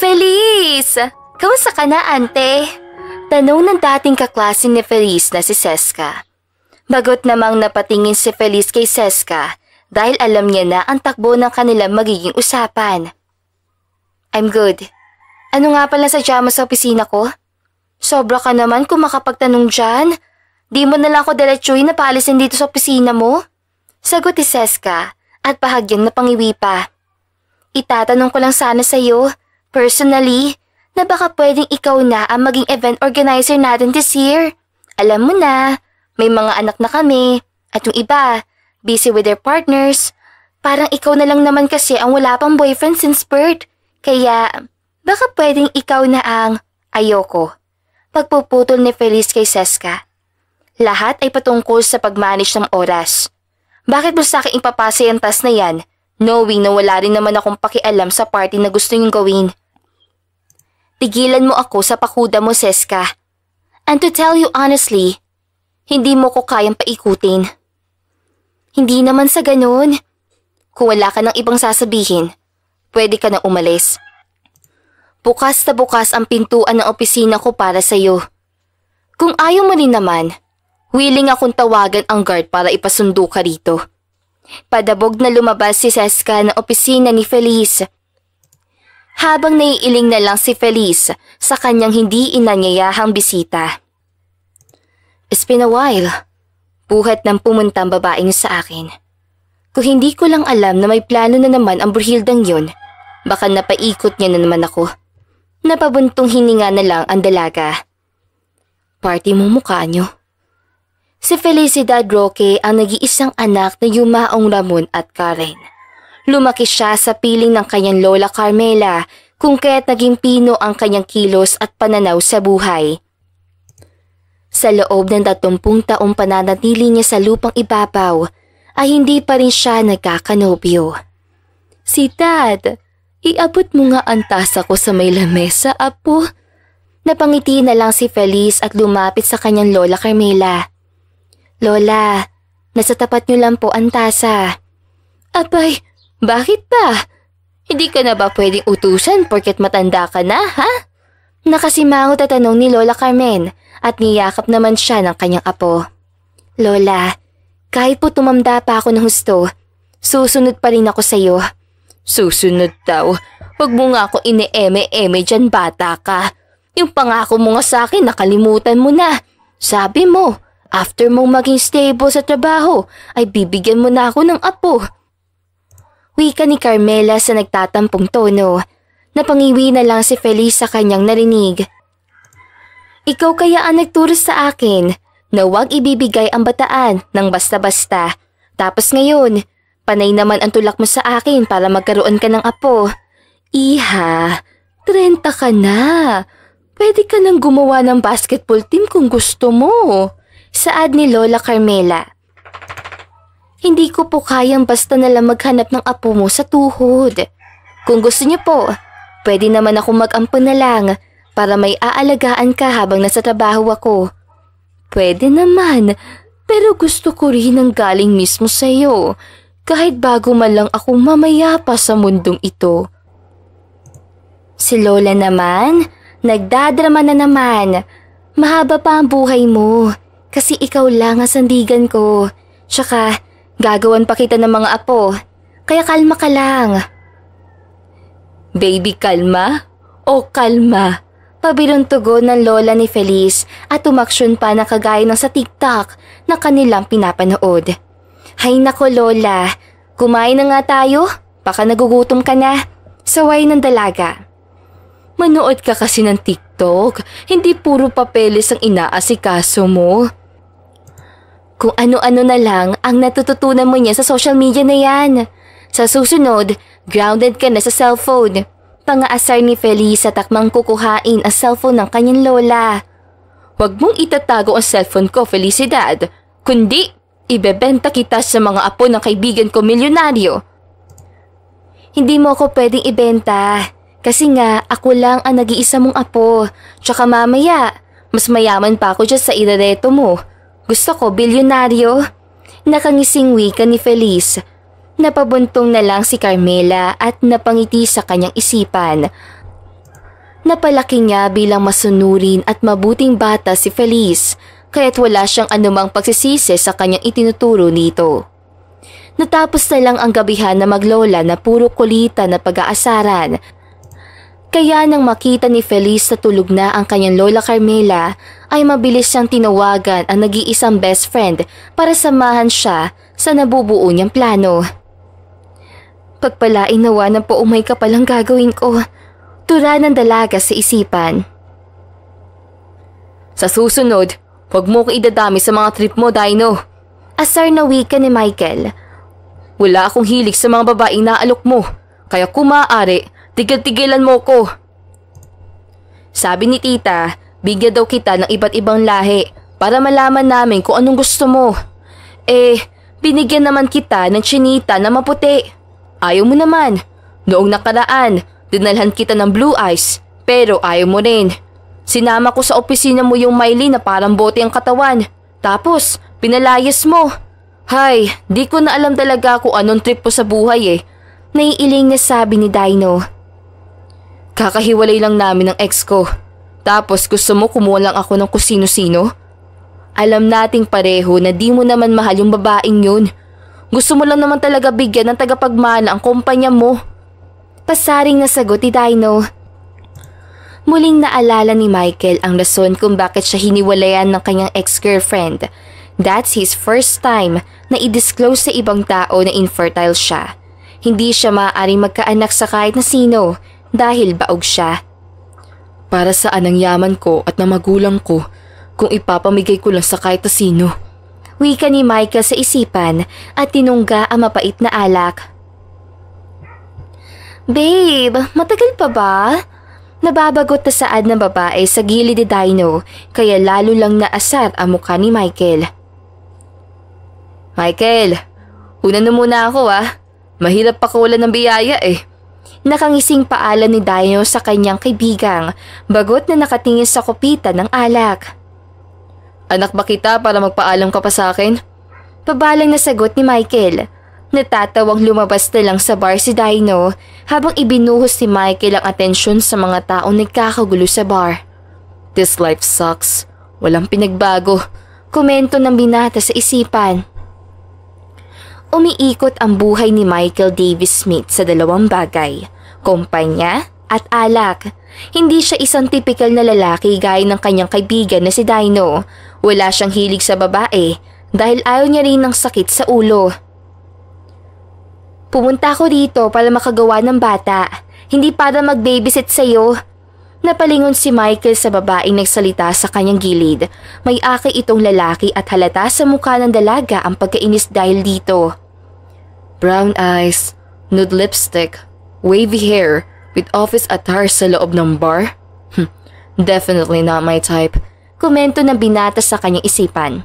Feliz! Kamusta ka na, ante? Tanong ng dating kaklase ni Feliz na si Seska. Bagot namang napatingin si Feliz kay Seska dahil alam niya na ang takbo ng kanilang magiging usapan. I'm good. Ano nga pala sadya mo sa opisina ko? Sobra ka naman kung makapagtanong dyan. Di mo na lang ako diretsuhin na paalisin dito sa opisina mo? Sagot ni Seska at bahagyang napangiwi pa. Itatanong ko lang sana sa'yo, personally, na baka pwedeng ikaw na ang maging event organizer natin this year. Alam mo na, may mga anak na kami at yung iba, busy with their partners. Parang ikaw na lang naman kasi ang wala pang boyfriend since birth. Kaya, baka pwedeng ikaw na ang ayoko. Pagpuputol ni Feliz kay Seska. Lahat ay patungkol sa pag-manage ng oras. Bakit mo sa akin ipapasa yung task na yan, knowing na wala rin naman akong pakialam sa party na gusto niyong gawin? Tigilan mo ako sa pakuda mo, Seska. And to tell you honestly, hindi mo ko kayang paikutin. Hindi naman sa ganun. Kung wala ka ng ibang sasabihin, pwede ka na umalis. Bukas na bukas ang pintuan ng opisina ko para sa'yo. Kung ayaw mo rin naman, willing akong tawagan ang guard para ipasundo ka rito. Padabog na lumabas si Seska ng opisina ni Feliz. Habang naiiling na lang si Feliz sa kanyang hindi inanyayahang bisita. It's been a while. Buhat ng pumuntang babaeng sa akin. Kung hindi ko lang alam na may plano na naman ang Brihildang yun, baka napaikot niya na naman ako. Napabuntong hininga na lang ang dalaga. Party mong mukha niyo. Si Felicidad Roque ang nag-iisang anak na yumaong Ramon at Karen. Lumaki siya sa piling ng kanyang lola Carmela kung kaya't naging pino ang kanyang kilos at pananaw sa buhay. Sa loob ng 30 taong pananatili niya sa lupang ibabaw ay hindi pa rin siya nagkakanobyo. Si Dad, iabot mo nga ang tasa ko sa may lamesa, apo. Napangiti na lang si Feliz at lumapit sa kanyang lola Carmela. Lola, nasa tapat niyo lang po ang tasa. Abay, bakit ba? Hindi ka na ba pwedeng utusan porket matanda ka na, ha? Nakasimangot at tanong ni Lola Carmen at niyakap naman siya ng kanyang apo. Lola, kahit po tumamda pa ako ng husto, susunod pa rin ako sa'yo. Susunod daw? Huwag mo nga ako ine-eme-eme dyan, bata ka. Yung pangako mo nga sa akin nakalimutan mo na. Sabi mo, after mong maging stable sa trabaho, ay bibigyan mo na ako ng apo. Wika ni Carmela sa nagtatampong tono. Napangiwi na lang si Feliz sa kanyang narinig. Ikaw kaya ang nagturo sa akin na huwag ibibigay ang bataan ng basta-basta. Tapos ngayon, panay naman ang tulak mo sa akin para magkaroon ka ng apo. Iha, 30 ka na. Pwede ka nang gumawa ng basketball team kung gusto mo. Saad ni Lola Carmela. Hindi ko po kayang basta nalang maghanap ng apo mo sa tuhod. Kung gusto niyo po, pwede naman ako mag-ampon na lang para may aalagaan ka habang nasa trabaho ako. Pwede naman, pero gusto ko rin ang galing mismo sa iyo, kahit bago man lang ako mamaya pa sa mundong ito. Si Lola naman, nagdadrama na naman. Mahaba pa ang buhay mo, kasi ikaw lang ang sandigan ko. Tsaka, gagawan pa kita ng mga apo, kaya kalma ka lang. Baby, kalma? O kalma? Pabirong tugon ng lola ni Feliz at umaksyon pa na kagaya ng sa TikTok na kanilang pinapanood. Hay nako lola, kumain na nga tayo? Baka nagugutom ka na. Saway ng dalaga. Manood ka kasi ng TikTok, hindi puro papeles ang inaasikaso mo. Kung ano-ano na lang ang natututunan mo niya sa social media na yan. Sa susunod, grounded ka na sa cellphone. Pangaasar ni Feliz sa takmang kukuhain ang cellphone ng kanyang lola. Huwag mong itatago ang cellphone ko, Felicidad. Kundi, ibebenta kita sa mga apo ng kaibigan ko milyonaryo. Hindi mo ako pwedeng ibenta. Kasi nga, ako lang ang nag-iisa mong apo. Tsaka mamaya, mas mayaman pa ako dyan sa irareto mo. Gusto ko bilyonaryo. Nakangising wika ni Feliz. Napabuntong na lang si Carmela at napangiti sa kanyang isipan. Napalaki niya bilang masunurin at mabuting bata si Feliz, kaya't wala siyang anumang pagsisisi sa kanyang itinuturo nito. Natapos na lang ang gabihan na maglola na puro kulitan na pag-aasaran. Kaya nang makita ni Feliz na tulog na ang kanyang lola Carmela, ay mabilis siyang tinawagan ang nag-iisang best friend para samahan siya sa nabubuo niyang plano. Pagpalain nawa ng paumay ka palang gagawin ko, tura ng dalaga sa isipan. Sa susunod, huwag mo ko idadami sa mga trip mo, Dino. Asar na wika ni Michael. Wala akong hilig sa mga babaeng naalok mo, kaya kung maaari, tigil-tigilan mo ko. Sabi ni tita, bigyan daw kita ng iba't ibang lahi para malaman namin kung anong gusto mo. Binigyan naman kita ng chinita na maputi. Ayaw mo naman. Noong nakaraan, dinalhan kita ng blue eyes, pero ayaw mo rin. Sinama ko sa opisina mo yung Miley na parang bote ang katawan. Tapos, pinalayas mo. Hay, di ko na alam talaga kung anong trip po sa buhay Naiiling na sabi ni Dino. Kakahiwalay lang namin ng ex ko. Tapos gusto mo kumuha lang ako ng kusino-sino? Alam nating pareho na di mo naman mahal yung babaeng yun. Gusto mo lang naman talaga bigyan ng tagapagmana ang kumpanya mo. Pasaring na sagot ni Dino. Muling naalala ni Michael ang rason kung bakit siya hiniwalayan ng kanyang ex-girlfriend. That's his first time na i-disclose sa ibang tao na infertile siya. Hindi siya maaaring magkaanak sa kahit na sino dahil baog siya. Para saan ang yaman ko at ng magulang ko kung ipapamigay ko lang sa kahit na sino? Wika ni Michael sa isipan at tinungga ang mapait na alak. Babe, matagal pa ba? Nababagot na saad ng babae sa gilid ni Dino kaya lalo lang naasar ang mukha ni Michael. Michael, una na muna ako Mahirap pakawalan ng biyaya Nakangising paalam ni Dino sa kanyang kaibigang bagot na nakatingin sa kupitan ng alak. Anak ba kita para magpaalam ka pa sa akin? Pabalang na sagot ni Michael. Natatawang lumabas na lang sa bar si Dino habang ibinuhos ni Michael ang atensyon sa mga taong nagkakagulo sa bar. This life sucks. Walang pinagbago. Komento ng binata sa isipan. Umiikot ang buhay ni Michael Davis Smith sa dalawang bagay, kumpanya at alak. Hindi siya isang tipikal na lalaki gaya ng kanyang kaibigan na si Dino. Wala siyang hilig sa babae dahil ayaw niya rin ng sakit sa ulo. Pumunta ako dito para makagawa ng bata, hindi para mag-babysit sa'yo. Napalingon si Michael sa babaeng nagsalita sa kanyang gilid. May aki itong lalaki at halata sa mukha ng dalaga ang pagkainis dahil dito. Brown eyes, nude lipstick, wavy hair, with office attire sa loob ng bar? Definitely not my type. Komento ng binata sa kanyang isipan.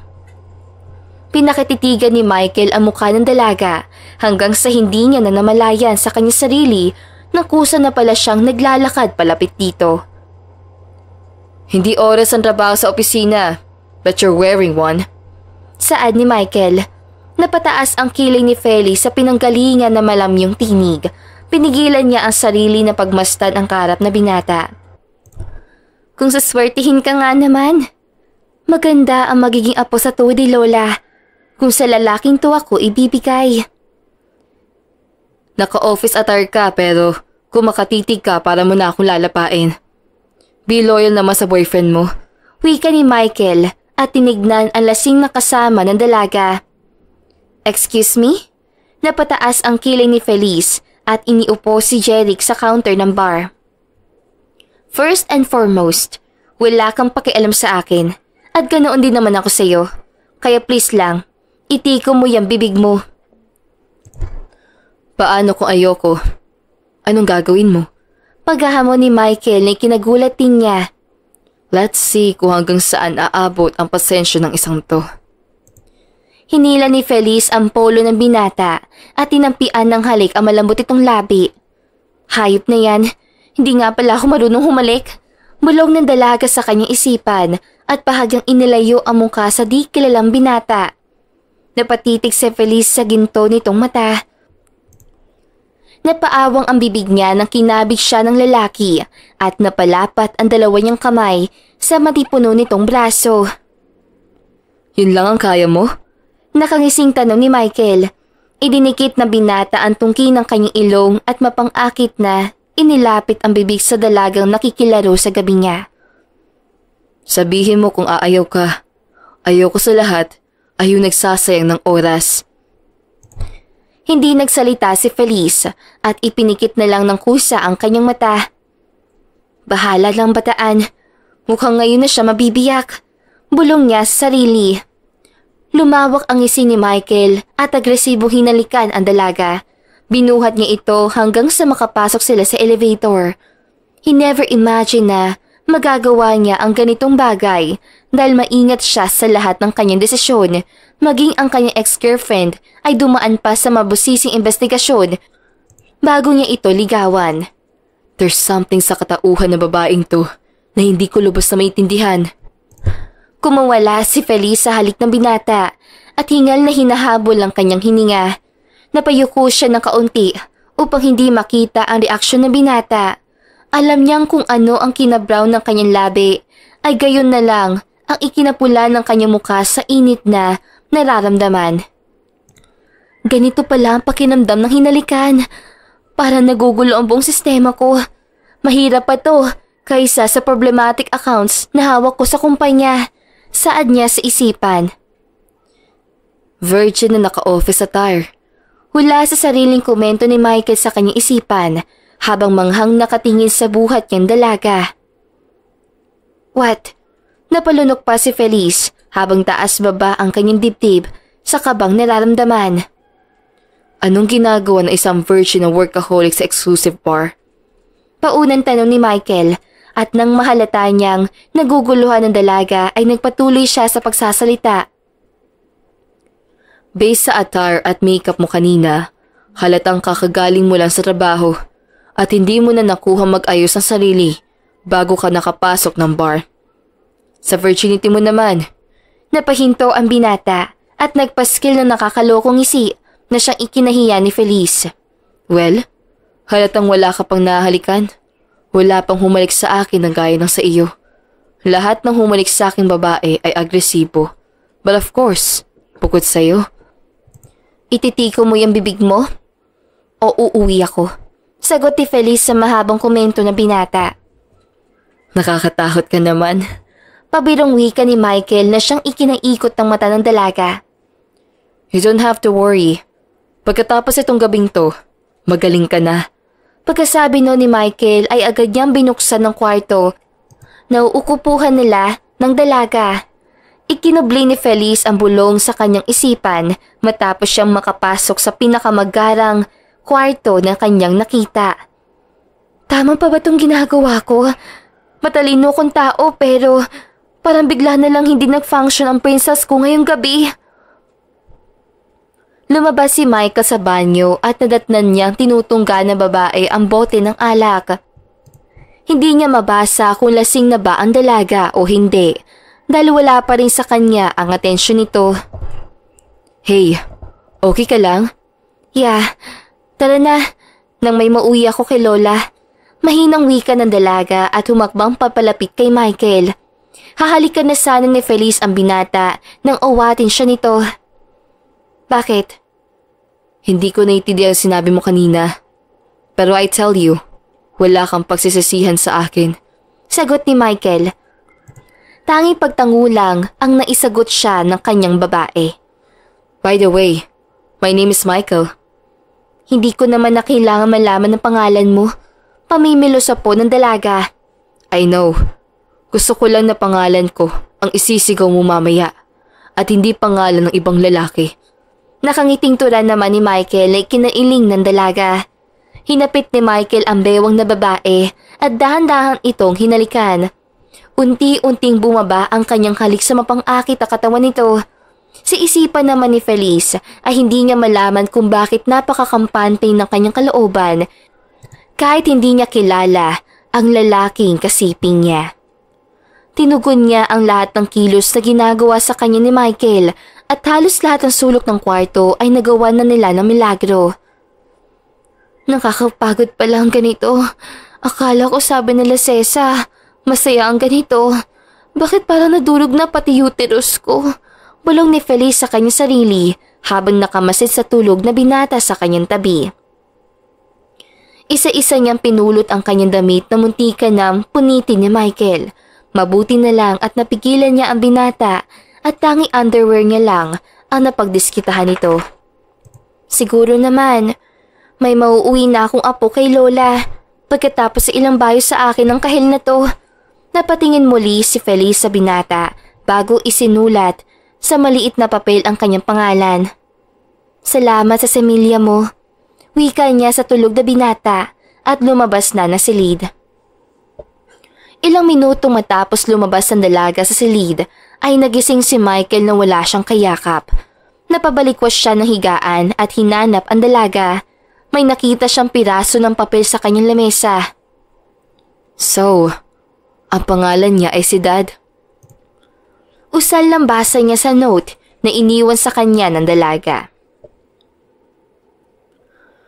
Pinakatitigan ni Michael ang mukha ng dalaga hanggang sa hindi niya na namalayan sa kanyang sarili nang kusa na pala siyang naglalakad palapit dito. Hindi oras ang trabaho sa opisina, but you're wearing one. Saad ni Michael. Napataas ang kilay ni Feli sa pinanggalingan na malamyong tinig. Pinigilan niya ang sarili na pagmasdan ang karap na binata. Kung saswertihin ka nga naman. Maganda ang magiging apo sa tudi, Lola. Kung sa lalaking to ako ibibigay. Naka-office attire ka pero kung makatitig ka para mo na akong lalapain. Be loyal naman sa boyfriend mo. Wika ni Michael at tinignan ang lasing na kasama ng dalaga. Excuse me? Napataas ang kilay ni Feliz at iniupo si Jeric sa counter ng bar. First and foremost, wala kang pakialam sa akin at ganoon din naman ako sa'yo. Kaya please lang, itiko mo yung bibig mo. Paano kung ayoko? Anong gagawin mo? Paghahamon ni Michael na kinagulat din niya. Let's see kung hanggang saan aabot ang pasensya ng isang to. Hinila ni Feliz ang polo ng binata at tinampian ng halik ang malambot itong labi. Hayop na yan, hindi nga pala ako marunong humalik. Bulong ng dalaga sa kanyang isipan at bahagyang inilayo ang mukha sa di kilalang binata. Napatitig si Feliz sa ginto nitong mata. Napaawang ang bibig niya nang kinabig siya ng lalaki at napalapat ang dalawa niyang kamay sa matipuno nitong braso. Yun lang ang kaya mo? Nakangising tanong ni Michael. Idinikit na binata ang tungki ng kanyang ilong at mapang-akit na inilapit ang bibig sa dalagang nakikilaro sa gabi niya. Sabihin mo kung aayaw ka. Ayaw ko sa lahat, ayaw nagsasayang ng oras. Hindi nagsalita si Feliz at ipinikit na lang ng kusa ang kanyang mata. Bahala lang bataan. Mukhang ngayon na siya mabibiyak. Bulong niya sa sarili. Lumawak ang ngisi ni Michael at agresibong hinalikan ang dalaga. Binuhat niya ito hanggang sa makapasok sila sa elevator. He never imagined na magagawa niya ang ganitong bagay dahil maingat siya sa lahat ng kanyang desisyon. Maging ang kanyang ex-girlfriend ay dumaan pa sa mabusising investigasyon bago niya ito ligawan. There's something sa katauhan ng babaeng to na hindi ko lubos na maintindihan. Kumawala si Feliz sa halik ng binata at hingal na hinahabol ang kanyang hininga. Napayuko siya ng kaunti upang hindi makita ang reaksyon ng binata. Alam niyang kung ano ang kinabrown ng kanyang labi ay gayon na lang ang ikinapula ng kanyang mukha sa init na nararamdaman. Ganito pala ang pakinamdam ng hinalikan. Para nagugulo ang buong sistema ko. Mahirap pa to kaysa sa problematic accounts na hawak ko sa kumpanya. Saad niya sa isipan. Virgin na naka-office attire. Hula sa sariling komento ni Michael sa kanyang isipan habang manghang nakatingin sa buhat niyang dalaga. What? Napalunok pa si Feliz habang taas baba ang kanyang dibdib sa kabang nararamdaman. Anong ginagawa ng isang virgin na workaholic sa exclusive bar? Paunang tanong ni Michael at nang mahalata niyang naguguluhan ng dalaga ay nagpatuloy siya sa pagsasalita. Based sa attire at makeup mo kanina, halatang kakagaling mo lang sa trabaho at hindi mo na nakuha mag-ayos ng sarili bago ka nakapasok ng bar. Sa virginity mo naman, napahinto ang binata at nagpaskil ng nakakalokong ngisi na siyang ikinahiya ni Feliz. Well, halatang wala ka pang nahalikan. Wala pang humalik sa akin na gaya ng sa iyo. Lahat ng humalik sa aking babae ay agresibo. But of course, bukod sa iyo. Ititiko mo yung bibig mo? O uuwi ako? Sagot ni Feliz sa mahabang komento na binata. Nakakatakot ka naman. Pabirong wika ni Michael na siyang ikinaikot ng mata ng dalaga. You don't have to worry. Pagkatapos itong gabing to, magaling ka na. Pagkasabi no ni Michael ay agad niyang binuksan ng kwarto na uukupuhan nila ng dalaga. Ikinubli ni Feliz ang bulong sa kanyang isipan matapos siyang makapasok sa pinakamaggarang kwarto na kanyang nakita. Tama pa ba itong ginagawa ko? Matalino kong tao pero parang bigla na lang hindi nag-function ang princess ko ngayong gabi. Lumabas si Michael sa banyo at nadatnan niyang tinutungga na babae ang bote ng alak. Hindi niya mabasa kung lasing na ba ang dalaga o hindi dahil wala pa rin sa kanya ang atensyon nito. Hey, okay ka lang? Yeah, tara na. Nang may mauwi ako kay Lola. Mahinang wika ng dalaga at humakbang papalapit kay Michael. Hahalikan na sana ni Feliz ang binata nang awatin siya nito. Bakit? Hindi ko naiintindihan ang sinabi mo kanina. Pero I tell you, wala kang pagsisisihan sa akin. Sagot ni Michael. Tanging pagtangulang ang naisagot siya ng kanyang babae. By the way, my name is Michael. Hindi ko naman na kailangan malaman ng pangalan mo. Pamimilo sa po ng dalaga. I know. Gusto ko lang na pangalan ko ang isisigaw mo mamaya at hindi pangalan ng ibang lalaki. Nakangiting turan naman ni Michael ay kinailing ng dalaga. Hinapit ni Michael ang bewang na babae at dahan-dahan itong hinalikan. Unti-unting bumaba ang kanyang halik sa mapang-akit na katawan nito. Sa isipan naman ni Feliz ay hindi niya malaman kung bakit napakakampante ng kanyang kalooban kahit hindi niya kilala ang lalaking kasiping niya. Tinugon niya ang lahat ng kilos na ginagawa sa kanya ni Michael at halos lahat ng sulok ng kwarto ay nagawa na nila ng milagro. Nakakapagod pala ang ganito. Akala ko sabi nila Sesa, masaya ang ganito. Bakit parang nadurog na pati uterus ko? Bulong ni Feliz sa kanyang sarili habang nakamasid sa tulog na binata sa kanyang tabi. Isa-isa niyang pinulot ang kanyang damit na muntikan ng punitin ni Michael. Mabuti na lang at napigilan niya ang binata at tanging underwear niya lang ang napagdiskitahan nito. Siguro naman, may mauuwi na akong apo kay Lola pagkatapos sa ilang bayo sa akin ng kahil na to. Napatingin muli si Feliz sa binata bago isinulat sa maliit na papel ang kanyang pangalan. Salamat sa semilya mo. Wika niya sa tulog na binata at lumabas na silid. Ilang minuto matapos lumabas ang dalaga sa silid ay nagising si Michael na wala siyang kayakap. Napabalikwas siya ng higaan at hinanap ang dalaga. May nakita siyang piraso ng papel sa kanyang lamesa. So, ang pangalan niya ay si Dad? Usal lang basa niya sa note na iniwan sa kanya ng dalaga.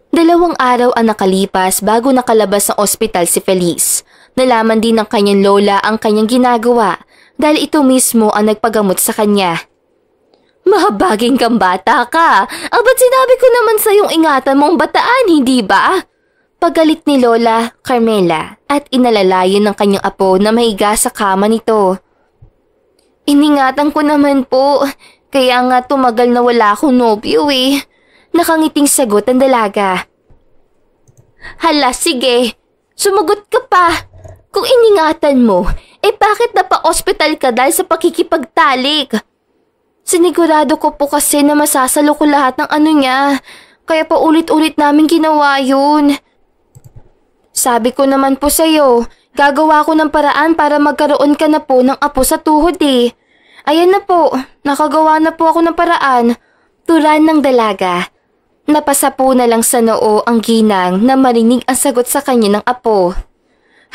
2 araw ang nakalipas bago nakalabas ng ospital si Feliz. Nalaman din ng kanyang lola ang kanyang ginagawa dahil ito mismo ang nagpagamot sa kanya. Mahabaging kang bata ka. Ba't sinabi ko naman sa iyong ingatan mong bataan, hindi ba? Pagalit ni Lola Carmela at inalalayon ng kanyang apo na mahiga sa kama nito. Iningatan ko naman po, kaya nga tumagal na wala akong nobyo eh. Nakangiting sagot ang dalaga. Hala, sige. Sumagot ka pa. Kung iningatan mo, bakit napa-ospital ka dahil sa pakikipagtalik? Sinigurado ko po kasi na masasalo ko lahat ng niya, kaya pa ulit-ulit namin ginawa yun. Sabi ko naman po sa'yo, gagawa ko ng paraan para magkaroon ka na po ng apo sa tuhod eh. Ayan na po, nakagawa na po ako ng paraan. Turan ng dalaga. Napasa po na lang sa noo ang ginang na marinig ang sagot sa kanya ng apo.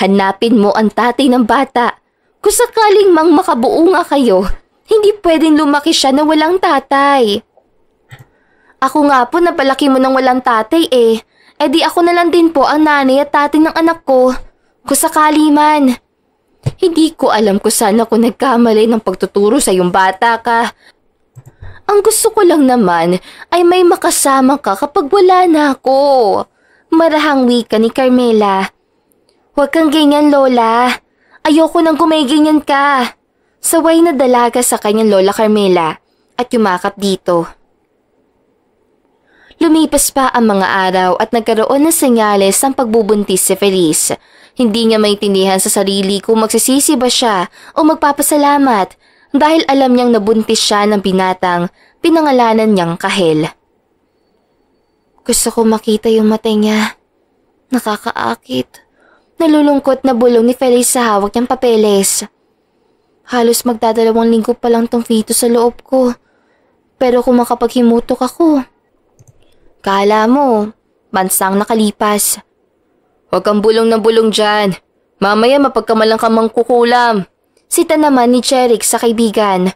Hanapin mo ang tatay ng bata. Kung sakaling mang makabuo nga kayo, hindi pwedeng lumaki siya na walang tatay. Ako nga po napalaki mo ng walang tatay eh. Di ako na lang din po ang nanay at tatay ng anak ko. Kung sakali man. Hindi ko alam kung saan ako nagkamali ng pagtuturo sa iyong bata ka. Ang gusto ko lang naman ay may makasama ka kapag wala na ako. Marahang wika ni Carmela. Huwag kang ganyan, Lola. Ayoko nang gumaganyan ka. Saway na dalaga sa kanyang Lola Carmela at yumakap dito. Lumipas pa ang mga araw at nagkaroon ng senyales ng pagbubuntis si Feliz. Hindi niya maintindihan sa sarili kung magsisisi ba siya o magpapasalamat dahil alam niyang nabuntis siya ng binatang pinangalanan niyang Kahel. Gusto ko makita yung mata niya. Nakakaakit. Nalulungkot na bulong ni Feliz sa hawak niyang papeles. Halos magdadalawang linggo pa lang tong fetus sa loob ko. Pero kung makapaghimutok ako. Kala mo, bansang nakalipas. Huwag kang bulong na bulong dyan. Mamaya mapagkamalang ka mangkukulam. Sita naman ni Jeric sa kaibigan.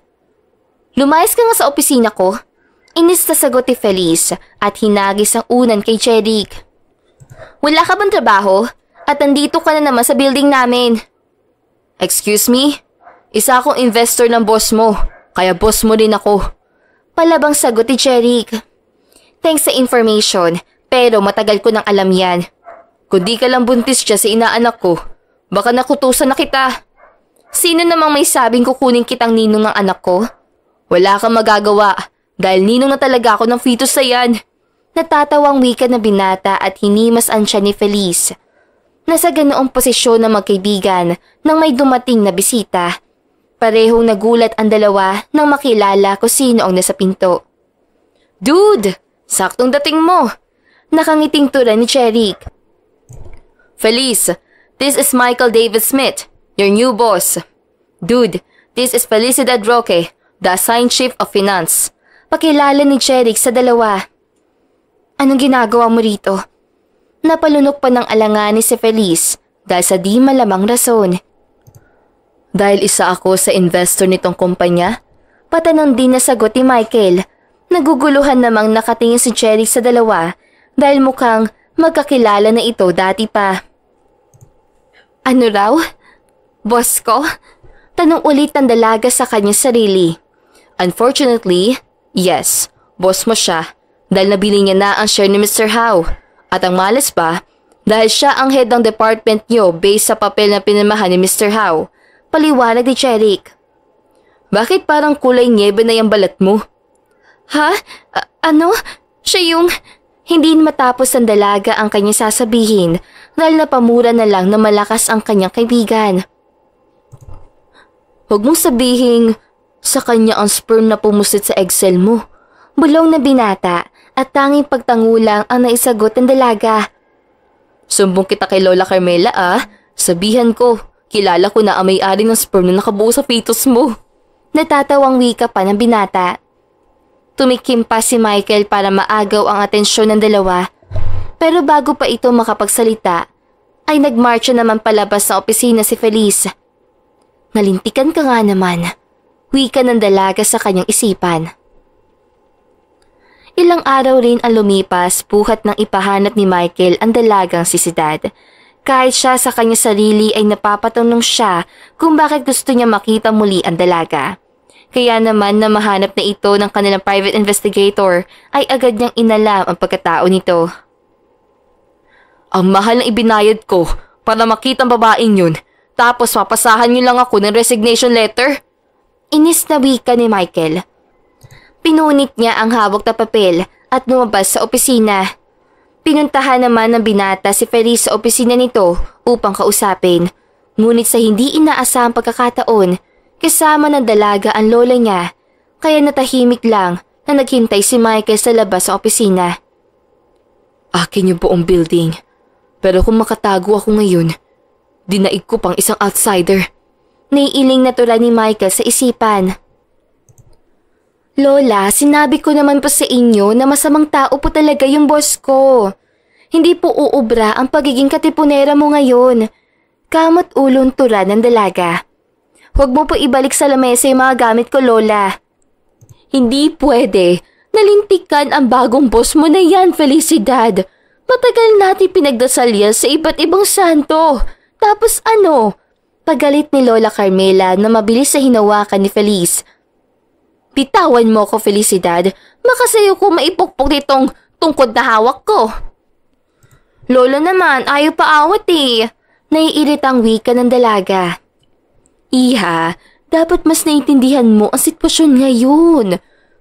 Lumayas ka nga sa opisina ko. Inis na sagot ni Feliz at hinagis ang unan kay Jeric. Wala ka bang trabaho? At nandito ka na naman sa building namin. Excuse me? Isa akong investor ng boss mo, kaya boss mo din ako. Palabang sagot ni Jeric. Thanks sa information, pero matagal ko nang alam yan. Kung di ka lang buntis siya sa inaanak ko, baka nakutusan na kita. Sino namang may sabing kukunin kitang ninong ng anak ko? Wala kang magagawa dahil ninong na talaga ako ng fetus sa yan. Natatawang wika na binata at hinimas-an siya ni Feliz. Nasa ganoong posisyon na magkaibigan nang may dumating na bisita. Parehong nagulat ang dalawa nang makilala kung sino ang nasa pinto. Dude! Saktong dating mo! Nakangiting tura ni Jeric. Feliz, this is Michael David Smith, your new boss. Dude, this is Felicidad Roque, the assigned chief of finance. Pakilala ni Jeric sa dalawa. Anong ginagawa mo rito? Napalunok pa ng alanganin si Feliz dahil sa di malamang rason. Dahil isa ako sa investor nitong kumpanya, patanong din na sagot ni Michael. Naguguluhan namang nakatingin si Jeric sa dalawa dahil mukhang Magkakilala na ito dati pa. Ano raw? Boss ko? Tanong ulit ng dalaga sa kanyang sarili. Unfortunately, yes, boss mo siya dahil nabili niya na ang share ni Mr. Howe. At ang malas pa, dahil siya ang head ng department niyo based sa papel na pinamahan ni Mr. Howe. Paliwanag ni Jeric. Bakit parang kulay niebe na yung balat mo? Ha? Ano? Siya yung... Hindi matapos ng dalaga ang kanyang sasabihin dahil napamura na lang na malakas ang kanyang kaibigan. Huwag mong sabihin sa kanya ang sperm na pumusit sa egg cell mo. Bulong na binata at tanging pagtangulang ang naisagot ng dalaga. Sumbong kita kay Lola Carmela Sabihan ko, kilala ko na ang may-ari ng sperm na nakabuo sa fetus mo. Natatawang wika pa ng binata. Tumikim pa si Michael para maagaw ang atensyon ng dalawa. Pero bago pa ito makapagsalita, ay nagmarcha naman palabas sa opisina si Feliz. Nalintikan ka nga naman, wika ng dalaga sa kanyang isipan. Ilang araw rin ang lumipas buhat ng ipahanap ni Michael ang dalagang si Sidad. Kahit siya sa kanyang sarili ay napapatanong siya kung bakit gusto niya makita muli ang dalaga. Kaya naman na mahanap na ito ng kanilang private investigator ay agad niyang inalam ang pagkatao nito. Ang mahal na ibinayad ko para makita ang babaeng yun, tapos mapasahan niyo lang ako ng resignation letter? Inis na wika ni Michael. Pinunit niya ang hawak na papel at lumabas sa opisina. Pinuntahan naman ng binata si Feliz sa opisina nito upang kausapin. Ngunit sa hindi inaasahang pagkakataon, kasama ng dalaga ang lola niya, kaya natahimik lang na naghintay si Michael sa labas ng opisina. Akin yung buong building, pero kung makatago ako ngayon, dinaig ko pang isang outsider. Naiiling natura ni Michael sa isipan. Lola, sinabi ko naman po sa inyo na masamang tao po talaga yung boss ko. Hindi po uubra ang pagiging katipunera mo ngayon. Kamot ulong tura ng dalaga. Huwag mo po ibalik sa lamesa yung mga gamit ko, Lola. Hindi pwede. Nalintikan ang bagong boss mo na yan, Felicidad. Matagal natin pinagdasal yan sa iba't ibang santo. Tapos ano? Pagalit ni Lola Carmela na mabilis sa hinawakan ni Feliz. Bitawan mo ko, Felicidad. Makasayo ko maipukpok nitong tungkod na hawak ko. Lola naman, ayaw pa awat eh. Naiirit ang wika ng dalaga. Iha, dapat mas naintindihan mo ang sitwasyon ngayon.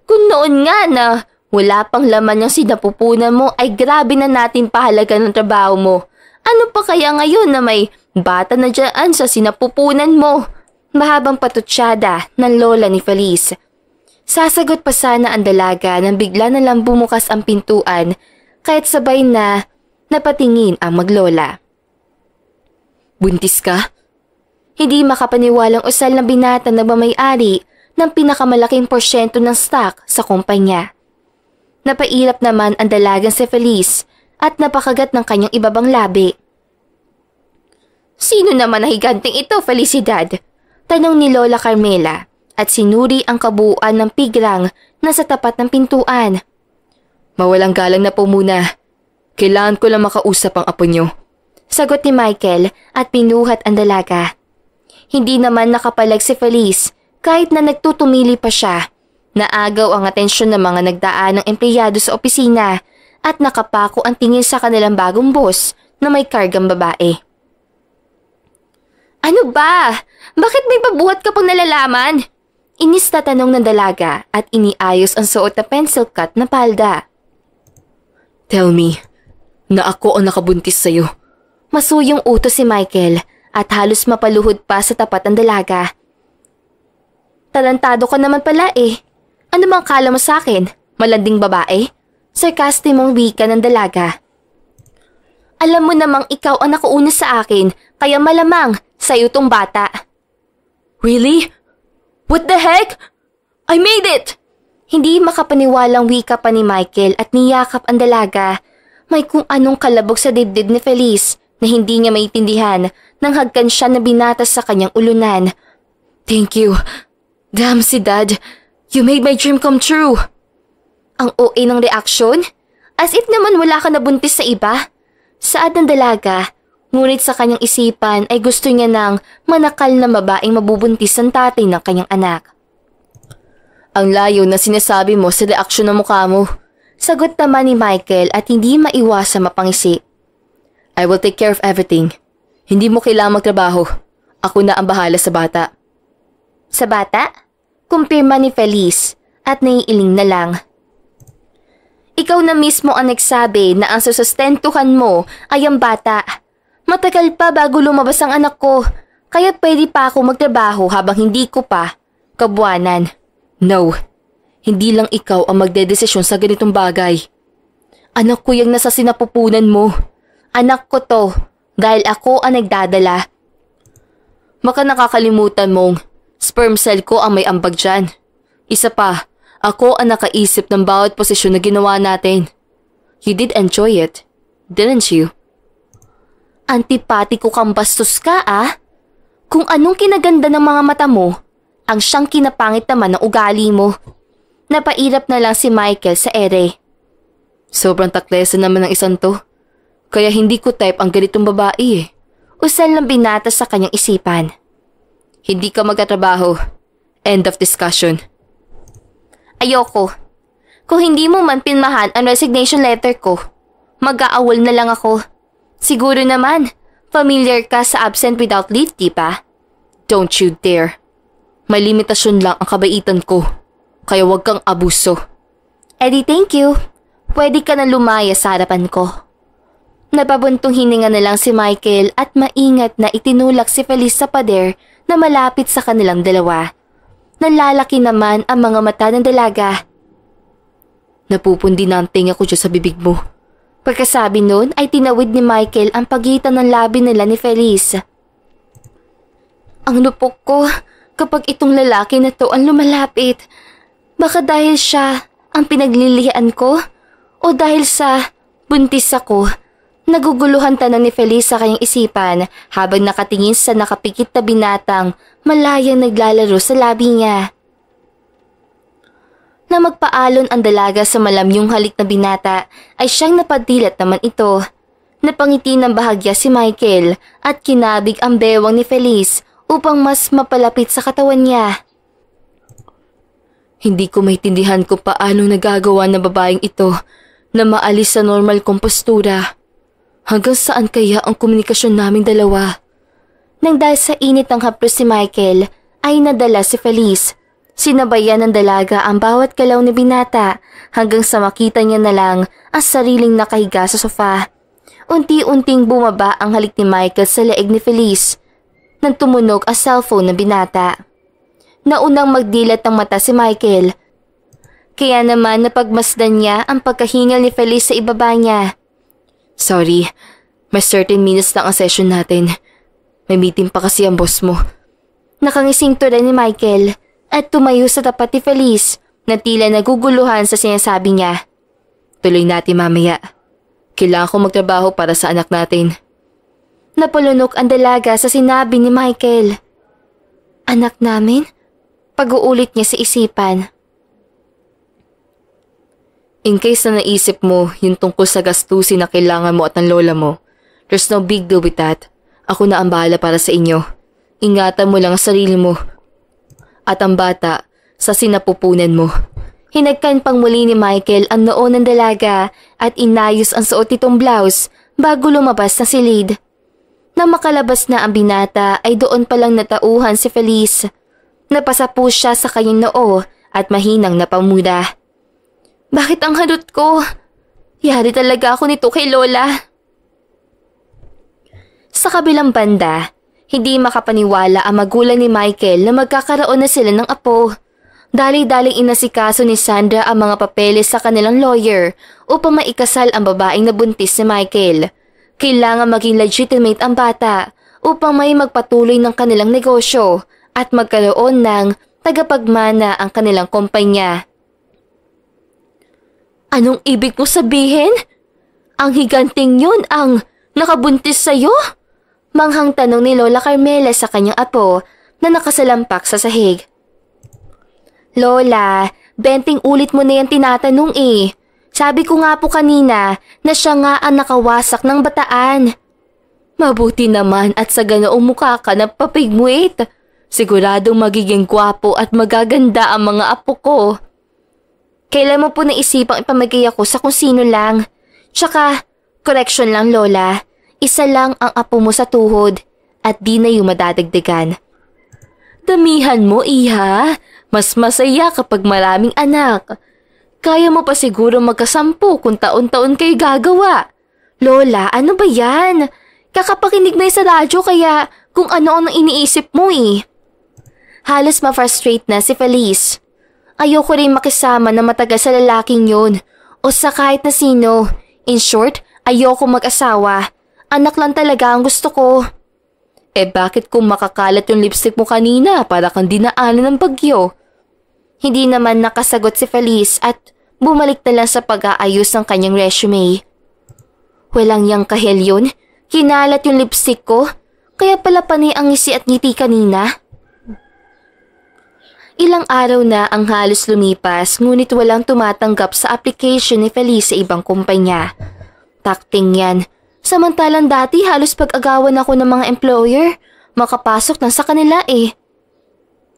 Kung noon nga na wala pang laman yung sinapupunan mo ay grabe na natin pahalaga ng trabaho mo. Ano pa kaya ngayon na may bata na dyan sa sinapupunan mo? Mahabang patutsyada ng lola ni Feliz. Sasagot pa sana ang dalaga nang bigla na lang bumukas ang pintuan kahit sabay na napatingin ang maglola. Buntis ka? Hindi makapaniwalang usal ng binata na nagmamay-ari ng pinakamalaking porsyento ng stock sa kumpanya. Napairap naman ang dalagang si Feliz at napakagat ng kanyang ibabang labi. Sino naman na higanting ito, Felicidad? Tanong ni Lola Carmela at sinuri ang kabuuan ng pigrang na sa tapat ng pintuan. Mawalang galang na po muna. Kailangan ko lang makausap ang apo niyo. Sagot ni Michael at pinuhat ang dalaga. Hindi naman nakapalag si Feliz kahit na nagtutumili pa siya. Naagaw ang atensyon ng mga nagdaan ng empleyado sa opisina at nakapako ang tingin sa kanilang bagong boss na may kargang babae. Ano ba? Bakit may pabuhat ka pang nalalaman? Inis na tanong ng dalaga at iniayos ang suot na pencil cut na palda. Tell me na ako ang nakabuntis sa'yo. Masuyong utos si Michael at halos mapaluhod pa sa tapat ng dalaga. Talantado ka naman pala eh. Ano bang kala mo sa akin? Malanding babae? Sarcastic mong wika ng dalaga. Alam mo namang ikaw ang nakauna sa akin, kaya malamang sa'yo tong bata. Really? What the heck? I made it! Hindi makapaniwalang wika pa ni Michael at niyakap ang dalaga. May kung anong kalabog sa dibdib ni Feliz na hindi niya maintindihan nang hagkan siya na binatas sa kanyang ulunan. Thank you. Damn, si Dad. You made my dream come true. Ang OA ng reaksyon? As if naman wala ka nabuntis sa iba. Saad ng dalaga, ngunit sa kanyang isipan ay gusto niya ng manakal na babaeng mabubuntis ang tatay ng kanyang anak. Ang layo na sinasabi mo sa reaksyon ng mukha mo. Sagot naman ni Michael at hindi maiwasang mapangisi. I will take care of everything. Hindi mo kailangang magtrabaho. Ako na ang bahala sa bata. Sa bata? Kumpirma ni Feliz at naiiling na lang. Ikaw na mismo ang nagsabi na ang susustentuhan mo ay ang bata. Matagal pa bago lumabas ang anak ko, kaya pwede pa ako magtrabaho habang hindi ko pa kabuanan. No, hindi lang ikaw ang magdedesisyon sa ganitong bagay. Anak ko yung nasa sinapupunan mo. Anak ko to dahil ako ang nagdadala. Baka nakakalimutan mong sperm cell ko ang may ambag dyan. Isa pa, ako ang nakaisip ng bawat posisyon na ginawa natin. You did enjoy it, didn't you? Antipatiko kang bastos ka ah. Kung anong kinaganda ng mga mata mo, ang siyang kinapangit naman ng ugali mo. Napairap na lang si Michael sa ere. Sobrang taklesa naman ng isang to. Kaya hindi ko type ang ganitong babae eh. Usal ng binata sa kanyang isipan. Hindi ka magtatrabaho. End of discussion. Ayoko. Kung hindi mo man pinmahan ang resignation letter ko, mag-aawol na lang ako. Siguro naman, familiar ka sa absent without leave, di ba? Don't you dare. May limitasyon lang ang kabaitan ko. Kaya wag kang abuso. Eddie, thank you. Pwede ka na lumaya sa harapan ko. Napabuntong hininga na lang si Michael at maingat na itinulak si Feliz sa pader na malapit sa kanilang dalawa. Nalalaki naman ang mga mata ng dalaga. Napupundi na ang tinga ko dyan sa bibig mo. Pagkasabi nun ay tinawid ni Michael ang pagitan ng labi nila ni Feliz. Ang lupok ko kapag itong lalaki na to ang lumalapit. Baka dahil siya ang pinaglilihan ko o dahil sa buntis ako. Naguguluhan tanong ni Feliz sa kanyang isipan habang nakatingin sa nakapikit na binatang malayang naglalaro sa labi niya. Na magpaalon ang dalaga sa malamyong halik na binata ay siyang napadilat naman ito. Napangiti ng bahagya si Michael at kinabig ang bewang ni Feliz upang mas mapalapit sa katawan niya. Hindi ko maintindihan kung paano nagagawa ng babaeng ito na maalis sa normal kong postura. Hanggang saan kaya ang komunikasyon naming dalawa? Nang dahil sa init ng haplos si Michael, ay nadala si Feliz. Sinabayan ng dalaga ang bawat galaw ni binata hanggang sa makita niya na lang ang sariling nakahiga sa sofa. Unti-unting bumaba ang halik ni Michael sa leeg ni Feliz nang tumunog ang cellphone ng binata. Naunang magdilat ng mata si Michael. Kaya naman napagmasdan niya ang pagkahingal ni Feliz sa ibaba niya. Sorry, may 13 minutes lang ang session natin. May meeting pa kasi ang boss mo. Nakangising to rin ni Michael at tumayo sa tapat ni Feliz na tila naguguluhan sa sinasabi niya. Tuloy natin mamaya. Kailangan ko magtrabaho para sa anak natin. Napulunok ang dalaga sa sinabi ni Michael. Anak namin? Pag-uulit niya sa isipan. In case na naisip mo yung tungkol sa gastusin na kailangan mo at ng lola mo, there's no big deal with that. Ako na ang bahala para sa inyo. Ingatan mo lang ang sarili mo. At ang bata sa sinapupunan mo. Hinagkan pang muli ni Michael ang noo ng dalaga at inayos ang suot nitong blouse bago lumabas na silid. Nang makalabas na ang binata ay doon palang natauhan si Feliz. Napasa po siya sa kanyang noo at mahinang napamuda. Bakit ang halot ko? Yari talaga ako nito kay Lola. Sa kabilang banda, hindi makapaniwala ang magulang ni Michael na magkakaroon na sila ng apo. Dali-daling inasikaso ni Sandra ang mga papeles sa kanilang lawyer upang maikasal ang babaeng nabuntis ni Michael. Kailangan maging legitimate ang bata upang may magpatuloy ng kanilang negosyo at magkaroon ng tagapagmana ang kanilang kumpanya. Anong ibig mo sabihin? Ang higanting yun ang nakabuntis sa'yo? Manghang tanong ni Lola Carmela sa kanyang apo na nakasalampak sa sahig. Lola, 20 ulit mo na yan tinatanong eh. Sabi ko nga po kanina na siya nga ang nakawasak ng bataan. Mabuti naman at sa ganoong mukha ka na papigmuit. Siguradong magiging gwapo at magaganda ang mga apo ko. Kailan mo po naisipang ipamigay ako sa kung sino lang? Tsaka, correction lang Lola, isa lang ang apo mo sa tuhod at di na yung madadagdagan. Damihan mo, iha. Mas masaya kapag maraming anak. Kaya mo pa siguro magkasampu kung taon-taon kayo gagawa. Lola, ano ba yan? Kakapakinig na sa radyo kaya kung ano ang iniisip mo eh. Halos ma-frustrate na si Feliz. Ayoko rin makisama na matagal sa lalaking yun o sa kahit na sino. In short, ayoko mag-asawa. Anak lang talaga ang gusto ko. Bakit kung makakalat yung lipstick mo kanina para kang dinaanan ng bagyo? Hindi naman nakasagot si Feliz at bumalik na lang sa pag-aayos ng kanyang resume. Walang yang kahel yun. Kinalat yung lipstick ko. Kaya pala panay ang ngisi at ngiti kanina. Ilang araw na ang halos lumipas ngunit walang tumatanggap sa application ni Feliz sa ibang kumpanya. Takting yan. Samantalang dati halos pag-agawan ako ng mga employer. Makapasok na sa kanila eh.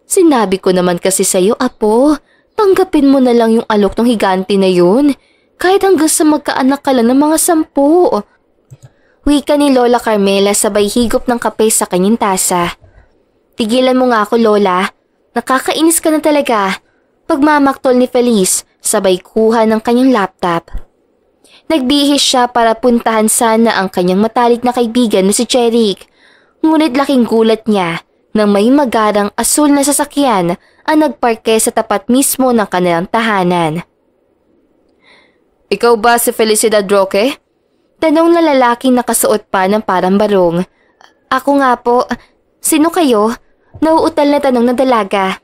Sinabi ko naman kasi sa'yo, Apo, tanggapin mo na lang yung alok ng higante na yun. Kahit hanggang sa magkaanak ka lang ng mga 10. Wika ni Lola Carmela sabay higop ng kape sa kanyang tasa. Tigilan mo nga ako, Lola. Nakakainis ka na talaga. Pagmamaktol ni Feliz, sabay kuha ng kanyang laptop. Nagbihis siya para puntahan sana ang kanyang matalik na kaibigan na si Jeric. Ngunit laking gulat niya nang may magarang asul na sasakyan ang nagparke sa tapat mismo ng kanilang tahanan. Ikaw ba si Felicidad Roque? Tanong na lalaking nakasuot pa ng parang barong. Ako nga po. Sino kayo? Nauutal na tanong ng dalaga.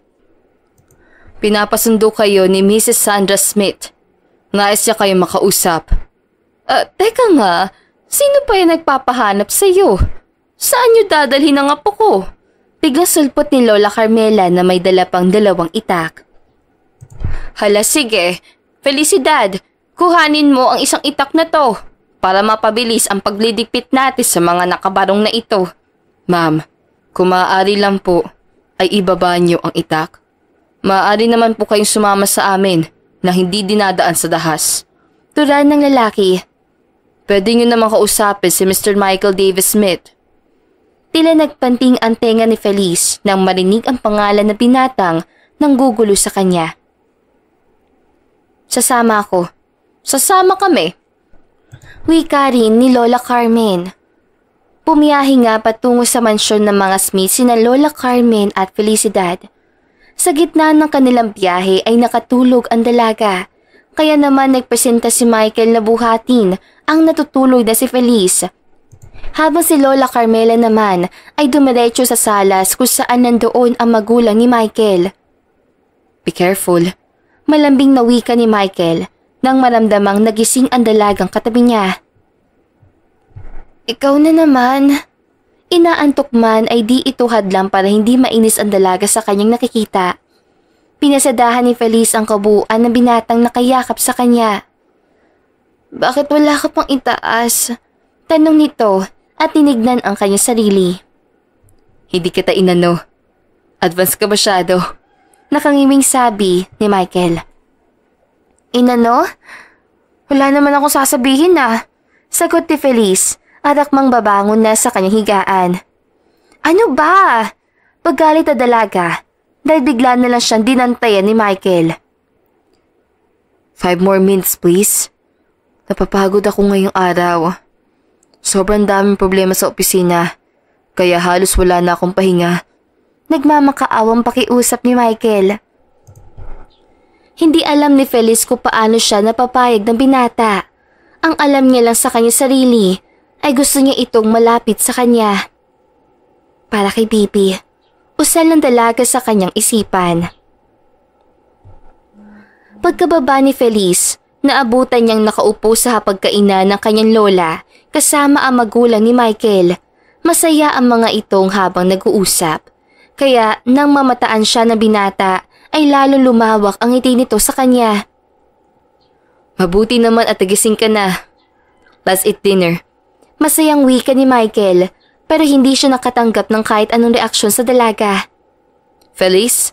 Pinapasundo kayo ni Mrs. Sandra Smith. Nais niya kayo makausap. Teka nga, sino pa yung nagpapahanap sa iyo? Saan niyo dadalhin ang apo ko? Biglang sulpot ni Lola Carmela na may dala pang 2 itak. Hala sige, Felicidad, kuhanin mo ang isang itak na to para mapabilis ang paglidikpit natin sa mga nakabarong na ito. Ma'am, kung maaari lang po ay ibaba niyo ang itak. Maaari naman po kayong sumama sa amin na hindi dinadaan sa dahas. Turan ng lalaki. Pwede niyo naman kausapin si Mr. Michael Davis Smith. Tila nagpanting ang tenga ni Feliz nang marinig ang pangalan na binatang nang gugulo sa kanya. Sasama ako. Sasama kami. Wika rin ni Lola Carmen. Pumiyahe nga patungo sa mansyon ng mga Smith sina Lola Carmen at Felicidad. Sa gitna ng kanilang biyahe ay nakatulog ang dalaga. Kaya naman nagpresenta si Michael na buhatin ang natutulog na si Feliz. Habang si Lola Carmela naman ay dumiretso sa salas kung saan nandoon ang magulang ni Michael. Be careful. Malambing na wika ni Michael nang maramdamang nagising ang dalagang katabi niya. Ikaw na naman. Inaantok man ay di ito hadlang para hindi mainis ang dalaga sa kanyang nakikita. Pinasadahan ni Feliz ang kabuuan ng binatang nakayakap sa kanya. Bakit wala ka pang itaas? Tanong nito at tinignan ang kanyang sarili. Hindi kita inano. Advance ka masyado. Nakangiming sabi ni Michael. Inano? Wala naman akong sasabihin na. Sagot ni Feliz at akmang babangon na sa kanyang higaan. Ano ba? Paggalit na dalaga dahil bigla na lang siyang dinantayan ni Michael. 5 more minutes please. Napapagod ako ngayong araw. Sobrang daming problema sa opisina, kaya halos wala na akong pahinga. Nagmamakaawang pakiusap ni Michael. Hindi alam ni Feliz kung paano siya napapayag ng binata. Ang alam niya lang sa kanyang sarili ay gusto niya itong malapit sa kanya. Para kay Bibi, usal ng dalaga sa kanyang isipan. Pagkababa ni Feliz, naabutan niyang nakaupo sa hapagkainan ng kanyang lola kasama ang magulang ni Michael. Masaya ang mga itong habang nag-uusap. Kaya nang mamataan siya ng binata ay lalo lumawak ang ngiti nito sa kanya. Mabuti naman at nagising ka na. Let's eat dinner. Masayang wika ni Michael pero hindi siya nakatanggap ng kahit anong reaksyon sa dalaga. Feliz,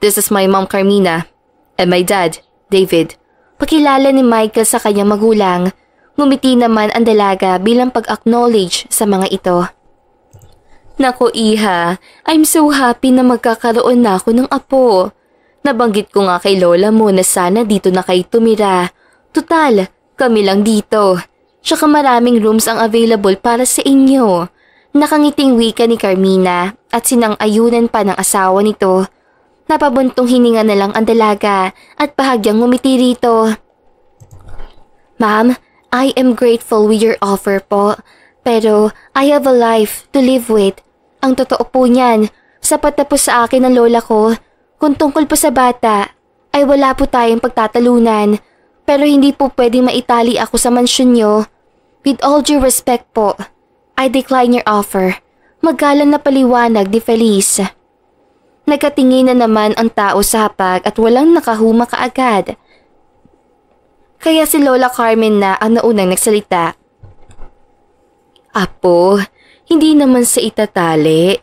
this is my mom Carmina and my dad, David. Pakilala ni Michael sa kanyang magulang. Ngumiti naman ang dalaga bilang pag-acknowledge sa mga ito. Naku Iha, I'm so happy na magkakaroon na ako ng apo. Nabanggit ko nga kay lola mo na sana dito na kayo tumira. Tutal, kami lang dito. Tsaka maraming rooms ang available para sa inyo. Nakangiting wika ni Carmina at sinang-ayunan pa ng asawa nito. Napabuntong hininga na lang ang dalaga at bahagyang ngumiti rito. Ma'am, I am grateful with your offer po. Pero I have a life to live with. Ang totoo po niyan, sapat na po sa akin ng lola ko. Kung tungkol po sa bata, ay wala po tayong pagtatalunan. Pero hindi po pwedeng maitali ako sa mansyon niyo. With all due respect po, I decline your offer. Magalang na paliwanag ni Feliz. Nagkatingin na naman ang tao sa hapag at walang nakahuma kaagad. Kaya si Lola Carmen na ang naunang nagsalita. Apo, hindi naman sa itatali.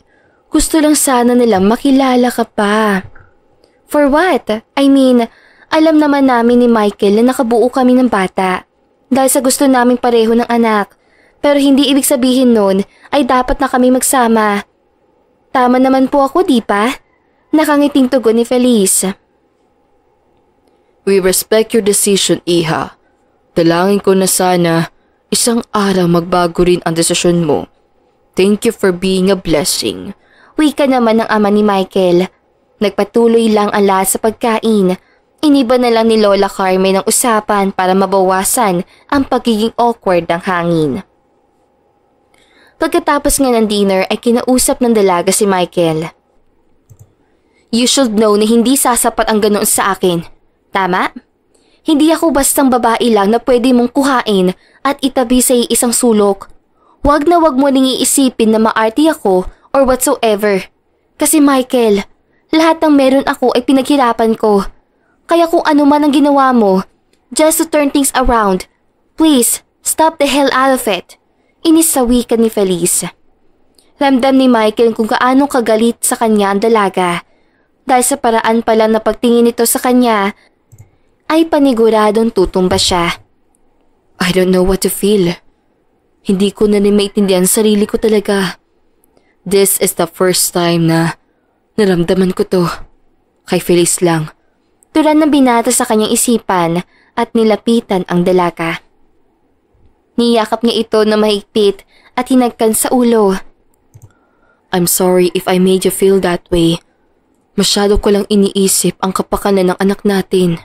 Gusto lang sana nilang makilala ka pa. For what? I mean, alam naman namin ni Michael na nakabuo kami ng bata. Dahil sa gusto naming pareho ng anak. Pero hindi ibig sabihin nun ay dapat na kami magsama. Tama naman po ako, di ba? Nakangiting tugon ni Feliz. We respect your decision, Iha. Dalangin ko na sana isang araw magbago rin ang desisyon mo. Thank you for being a blessing. Wika naman ng ama ni Michael. Nagpatuloy lang ang lahat sa pagkain. Iniba na lang ni Lola Carmen ang usapan para mabawasan ang pagiging awkward ng hangin. Pagkatapos nga ng dinner ay kinausap ng dalaga si Michael. You should know na hindi sasapat ang ganoon sa akin. Tama? Hindi ako bastang babae lang na pwede mong kuhain at itabi sa isang sulok. Wag na wag mo nang iisipin na maarte ako or whatsoever. Kasi Michael, lahat ng meron ako ay pinaghirapan ko. Kaya kung ano man ang ginawa mo, just to turn things around, please stop the hell out of it. Inis sa wika ni Feliz. Ramdam ni Michael kung gaano kagalit sa kanya ang dalaga. Dahil sa paraan pala na pagtingin nito sa kanya, ay paniguradong tutumba siya. I don't know what to feel. Hindi ko na rin maintindihan sarili ko talaga. This is the first time na naramdaman ko to. Kay Feliz lang. Turan na binata sa kanyang isipan at nilapitan ang dalaga. Niyakap niya ito na mahigpit at hinagkan sa ulo. I'm sorry if I made you feel that way. Masyado ko lang iniisip ang kapakanan ng anak natin.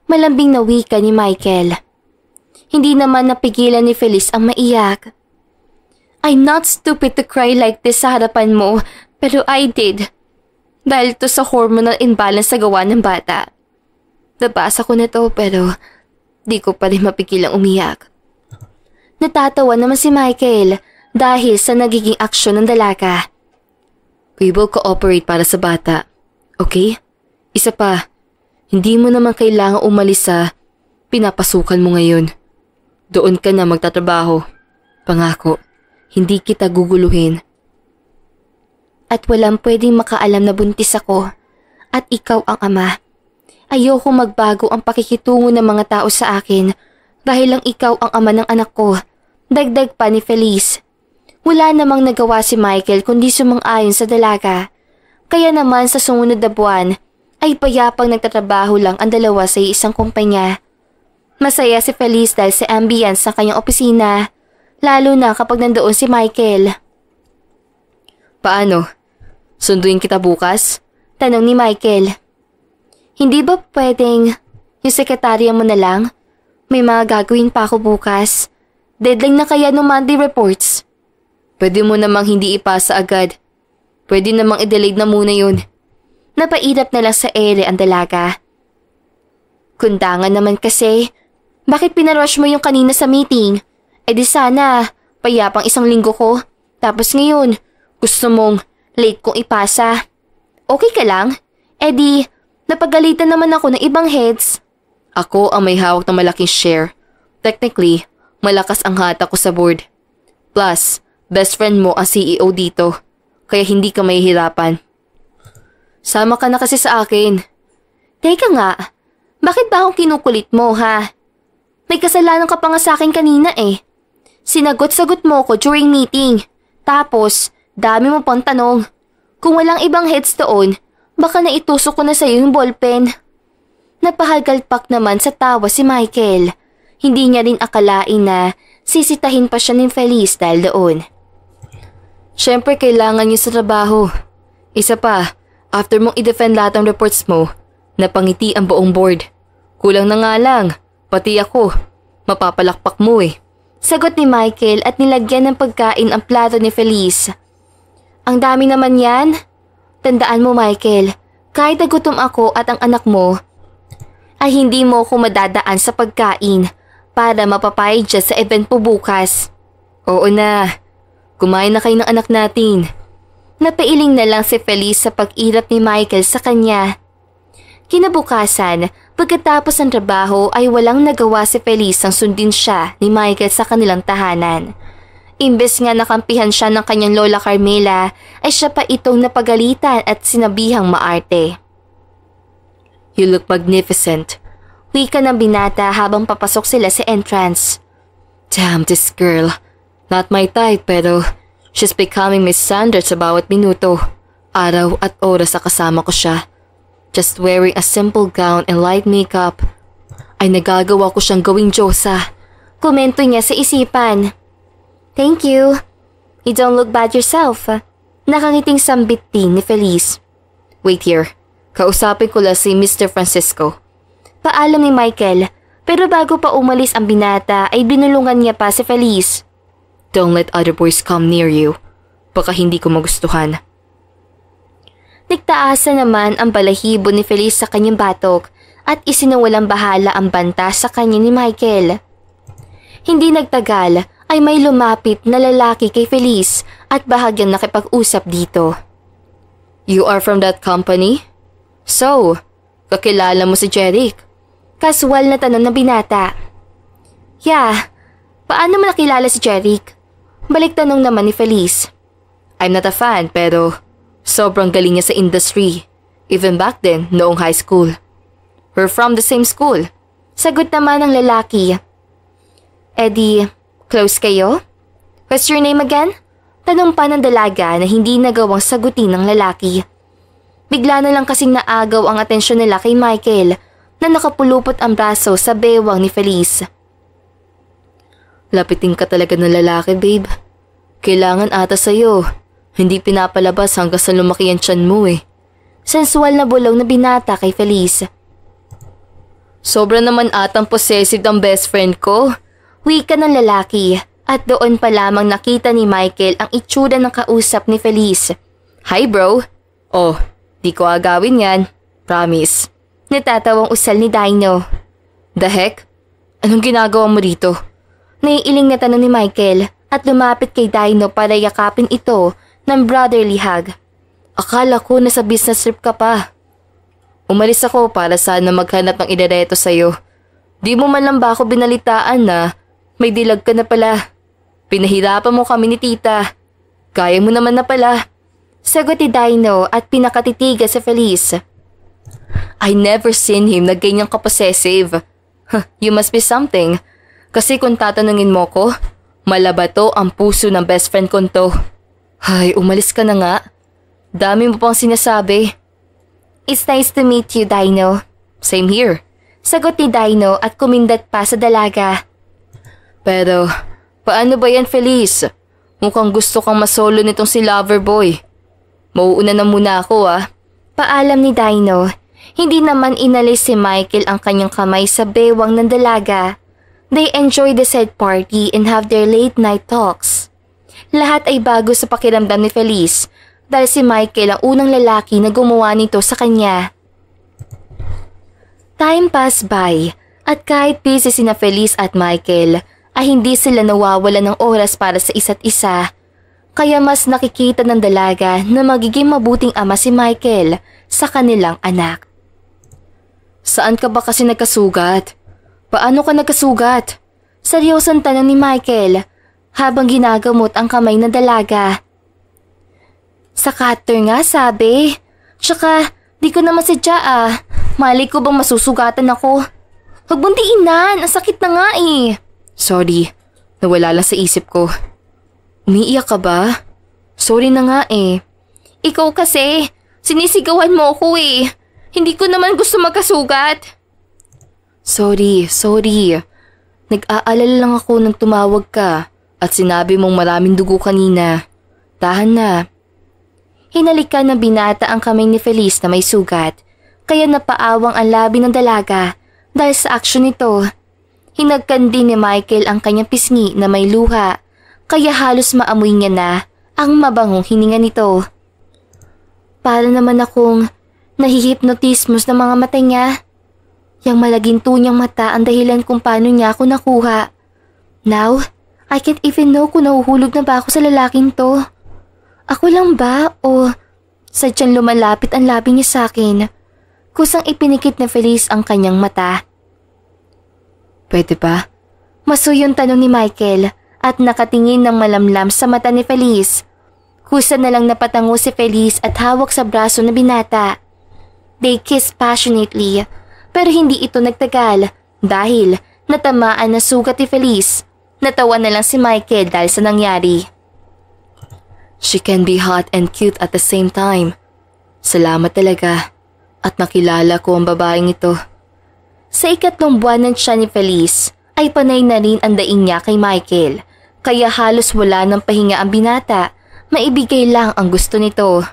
Malambing na wika ni Michael. Hindi naman napigilan ni Feliz ang maiyak. I'm not stupid to cry like this sa harapan mo, pero I did. Dahil to sa hormonal imbalance sa gawa ng bata. Nabasa ko na to pero di ko pa rin mapigilang umiyak. Natatawa naman si Michael dahil sa nagiging aksyon ng dalaga. We will cooperate para sa bata. Okay? Isa pa, hindi mo naman kailangang umalis sa pinapasukan mo ngayon. Doon ka na magtatrabaho. Pangako, hindi kita guguluhin. At walang pwedeng makaalam na buntis ako at ikaw ang ama. Ayoko magbago ang pakikitungo ng mga tao sa akin dahil lang ikaw ang ama ng anak ko. Dagdag pa ni Feliz. Wala namang nagawa si Michael kundi sumang-ayon sa dalaga. Kaya naman sa sumunod na buwan ay payapang nagtatrabaho lang ang dalawa sa isang kumpanya. Masaya si Feliz dahil sa ambience ng kanyang opisina, lalo na kapag nandoon si Michael. Paano? Sunduin kita bukas? Tanong ni Michael. Hindi ba pwedeng yung sekretarya mo na lang? May mga gagawin pa ako bukas. Deadline na kaya ng Monday reports. Pwede mo namang hindi ipasa agad. Pwede namang i-delay na muna yun. Napairap na lang sa ere ang dalaga. Kundangan naman kasi. Bakit pinarush mo yung kanina sa meeting? E di sana, payapang isang linggo ko. Tapos ngayon, gusto mong late kong ipasa. Okay ka lang? E di, napagalitan naman ako ng ibang heads. Ako ang may hawak ng malaking share. Technically, malakas ang hata ko sa board. Plus, best friend mo ang CEO dito, kaya hindi ka mahihirapan. Sama ka na kasi sa akin. Teka nga, bakit ba akong kinukulit mo ha? May kasalanan ka pa nga sa akin kanina eh. Sinagot-sagot mo ko during meeting. Tapos, dami mo pang tanong. Kung walang ibang heads doon, baka naitusok ko na sa'yo yung ballpen. Napahagalpak naman sa tawa si Michael. Hindi niya rin akalain na sisitahin pa siya ni Feliz dahil doon. Siyempre kailangan niyo sa trabaho. Isa pa, after mong i-defend lahat ng reports mo, napangiti ang buong board. Kulang na nga lang, pati ako. Mapapalakpak mo eh. Sagot ni Michael at nilagyan ng pagkain ang plato ni Feliz. Ang dami naman yan. Tandaan mo Michael, kahit nagutom ako at ang anak mo, ay hindi mo ko madadaan sa pagkain para mapapayag dyan sa event po bukas. Oo na, kumain na kayo ng anak natin. Napailing na lang si Feliz sa pag-irap ni Michael sa kanya. Kinabukasan, pagkatapos ng trabaho ay walang nagawa si Feliz ang sundin siya ni Michael sa kanilang tahanan. Imbes nga nakampihan siya ng kanyang lola Carmela, ay siya pa itong napagalitan at sinabihang maarte. You look magnificent. Wika ng binata habang papasok sila sa entrance. Damn this girl. Not my type pero she's becoming Miss Sanders sa bawat minuto. Araw at oras sa kasama ko siya. Just wearing a simple gown and light makeup ay nagagawa ko siyang gawing Diyosa. Komento niya sa isipan. Thank you. You don't look bad yourself. Nakangiting sambit din ni Feliz. Wait here. Kausapin ko lang si Mr. Francisco. Paalam ni Michael, pero bago pa umalis ang binata ay binulungan niya pa si Feliz. Don't let other boys come near you. Baka hindi ko magustuhan. Nagtaasan naman ang balahibo ni Feliz sa kanyang batok at isinawalang bahala ang banta sa kanya ni Michael. Hindi nagtagal ay may lumapit na lalaki kay Feliz at bahagyang nakipag-usap dito. You are from that company? So, kakilala mo si Jeric? Kaswal na tanong ng binata. Yeah, paano mo nakilala si Jeric? Balik tanong naman ni Feliz. I'm not a fan pero sobrang galing niya sa industry. Even back then, noong high school. We're from the same school. Sagot naman ng lalaki. Eddie, close kayo? What's your name again? Tanong pa ng dalaga na hindi nagawang sagutin ng lalaki. Bigla na lang kasing naagaw ang atensyon nila kay Michael na nakapulupot ang braso sa bewang ni Feliz. Lapitin ka talaga ng lalaki, babe. Kailangan ata sa'yo. Hindi pinapalabas hanggang sa lumaki ang tiyan mo eh. Sensual na bulong na binata kay Feliz. Sobra naman atang possessive ang best friend ko. Wika ng lalaki at doon pa lamang nakita ni Michael ang itsura ng kausap ni Feliz. Hi bro. Oh, di ko agawin yan. Promise. Natatawang usal ni Dino. The heck? Anong ginagawa mo dito? Naiiling na tanong ni Michael at lumapit kay Dino para yakapin ito ng brotherly hug. Akala ko nasa business trip ka pa. Umalis ako para sana maghanap ng idireto sa'yo. Di mo man lang ba ako binalitaan na may dilag ka na pala. Pinahirapan mo kami ni tita. Kaya mo naman na pala. Sagot ni Dino at pinakatitiga sa Feliz. I never seen him na ganyang kapossessive. You must be something. Kasi kung tatanungin mo ko, malabato ang puso ng best friend ko to. Ay, umalis ka na nga. Dami mo pang sinasabi. It's nice to meet you, Dino. Same here. Sagot ni Dino at kumindat pa sa dalaga. Pero, paano ba yan, Feliz? Mukhang gusto kang masolo nitong si Loverboy. Mauuna na muna ako Paalam ni Dino. Hindi naman inalis si Michael ang kanyang kamay sa bewang ng dalaga. They enjoy the said party and have their late night talks. Lahat ay bago sa pakiramdam ni Feliz dahil si Michael ang unang lalaki na gumawa nito sa kanya. Time passed by at kahit busy sina Feliz at Michael ay hindi sila nawawala ng oras para sa isa't isa. Kaya mas nakikita ng dalaga na magiging mabuting ama si Michael sa kanilang anak. Saan ka ba kasi nagkasugat? Paano ka nagkasugat? Seryosong tanong ni Michael habang ginagamot ang kamay ng dalaga. Sa cutter nga sabi. Tsaka di ko naman sadya Mali ko bang masusugatan ako? Huwag mong diinan, ang sakit na nga eh. Sorry, nawala lang sa isip ko. Umiiyak ka ba? Sorry na nga eh. Ikaw kasi, sinisigawan mo ako eh. Hindi ko naman gusto magkasugat. Sorry. Nag-aalala lang ako nang tumawag ka at sinabi mong maraming dugo kanina. Tahan na. Hinalikan ng binata ang kamay ni Feliz na may sugat, kaya napaawang ang labi ng dalaga dahil sa aksyon nito. Hinagkan din ni Michael ang kanyang pisngi na may luha, kaya halos maamoy niya na ang mabangong hininga nito. Para naman akong nahihipnotismos ng mga mata niya. Yang malaginto niyang mata ang dahilan kung paano niya ako nakuha. Now, I can't even know kung nahuhulog na ba ako sa lalaking to. Ako lang ba o sadyang lumalapit ang labi niya sa akin? Kusang ipinikit na Feliz ang kanyang mata. Pwede ba? Masuyong tanong ni Michael at nakatingin ng malamlam sa mata ni Feliz. Kusa na lang napatango si Feliz at hawak sa braso na binata. They kissed passionately, pero hindi ito nagtagal dahil natamaan na sugat ni Feliz. Natawa na lang si Michael dahil sa nangyari. She can be hot and cute at the same time. Salamat talaga at nakilala ko ang babaeng ito. Sa ikatlong buwan ng tiyan ni Feliz ay panay na rin ang daing niya kay Michael, kaya halos wala ng pahinga ang binata. Maibigay lang ang gusto nito.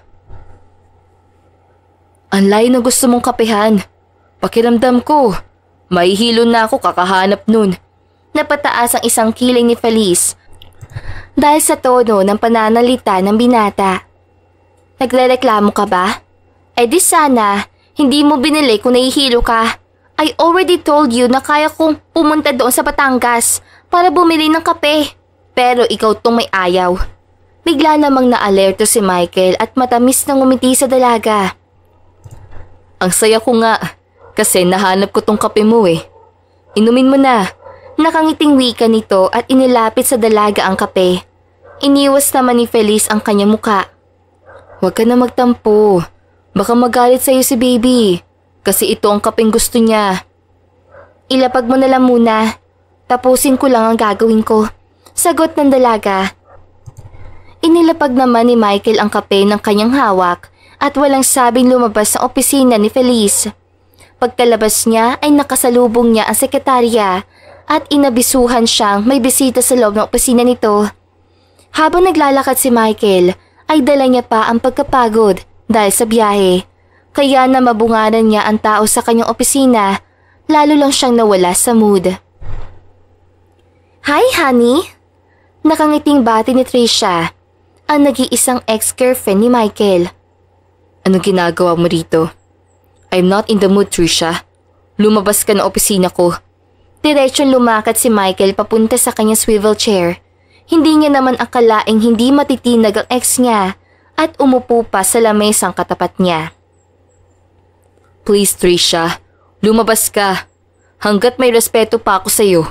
Ang layo na gusto mong kapehan. Pakiramdam ko, mahihilo na ako kakahanap nun. Napataas ang isang kilay ni Feliz dahil sa tono ng pananalita ng binata. Nagrereklamo ka ba? Eh di sana, hindi mo binili kung nahihilo ka. I already told you na kaya kong pumunta doon sa Batangas para bumili ng kape. Pero ikaw tong may ayaw. Bigla namang naalerto si Michael at matamis na ngumiti sa dalaga. Ang saya ko nga, kasi nahanap ko tong kape mo eh. Inumin mo na. Nakangiting wika nito at inilapit sa dalaga ang kape. Iniwas naman ni Feliz ang kanyang muka. Huwag ka na magtampo. Baka magalit sa'yo si baby. Kasi ito ang kapeng gusto niya. Ilapag mo na lang muna. Tapusin ko lang ang gagawin ko. Sagot ng dalaga. Inilapag naman ni Michael ang kape ng kanyang hawak at walang sabing lumabas sa opisina ni Feliz. Pagkalabas niya ay nakasalubong niya ang sekretarya at inabisuhan siyang may bisita sa loob ng opisina nito. Habang naglalakad si Michael ay dala niya pa ang pagkapagod dahil sa biyahe. Kaya na mabungaran niya ang tao sa kanyang opisina, lalo lang siyang nawala sa mood. Hi honey! Nakangiting bati ni Trisha, ang nag-iisang ex-girlfriend ni Michael. Anong ginagawa mo rito? I'm not in the mood, Trisha. Lumabas ka na opisina ko. Diretsyon lumakad si Michael papunta sa kanyang swivel chair. Hindi niya naman akalaing hindi matitinag ang ex niya at umupo pa sa lamesang katapat niya. Please, Trisha, lumabas ka. Hanggat may respeto pa ako sa'yo.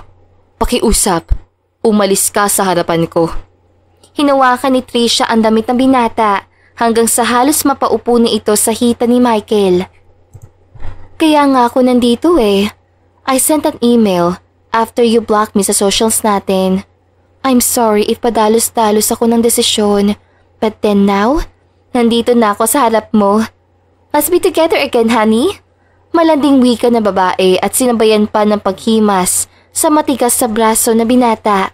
Pakiusap, umalis ka sa harapan ko. Hinawakan ni Trisha ang damit ng binata hanggang sa halos mapaupo na ito sa hita ni Michael. Kaya nga ako nandito eh. I sent an email after you blocked me sa socials natin. I'm sorry if padalos-dalos ako ng desisyon. But then now, nandito na ako sa harap mo. Let's be together again, honey. Malanding wika na babae at sinabayan pa ng paghimas sa matigas sa braso na binata.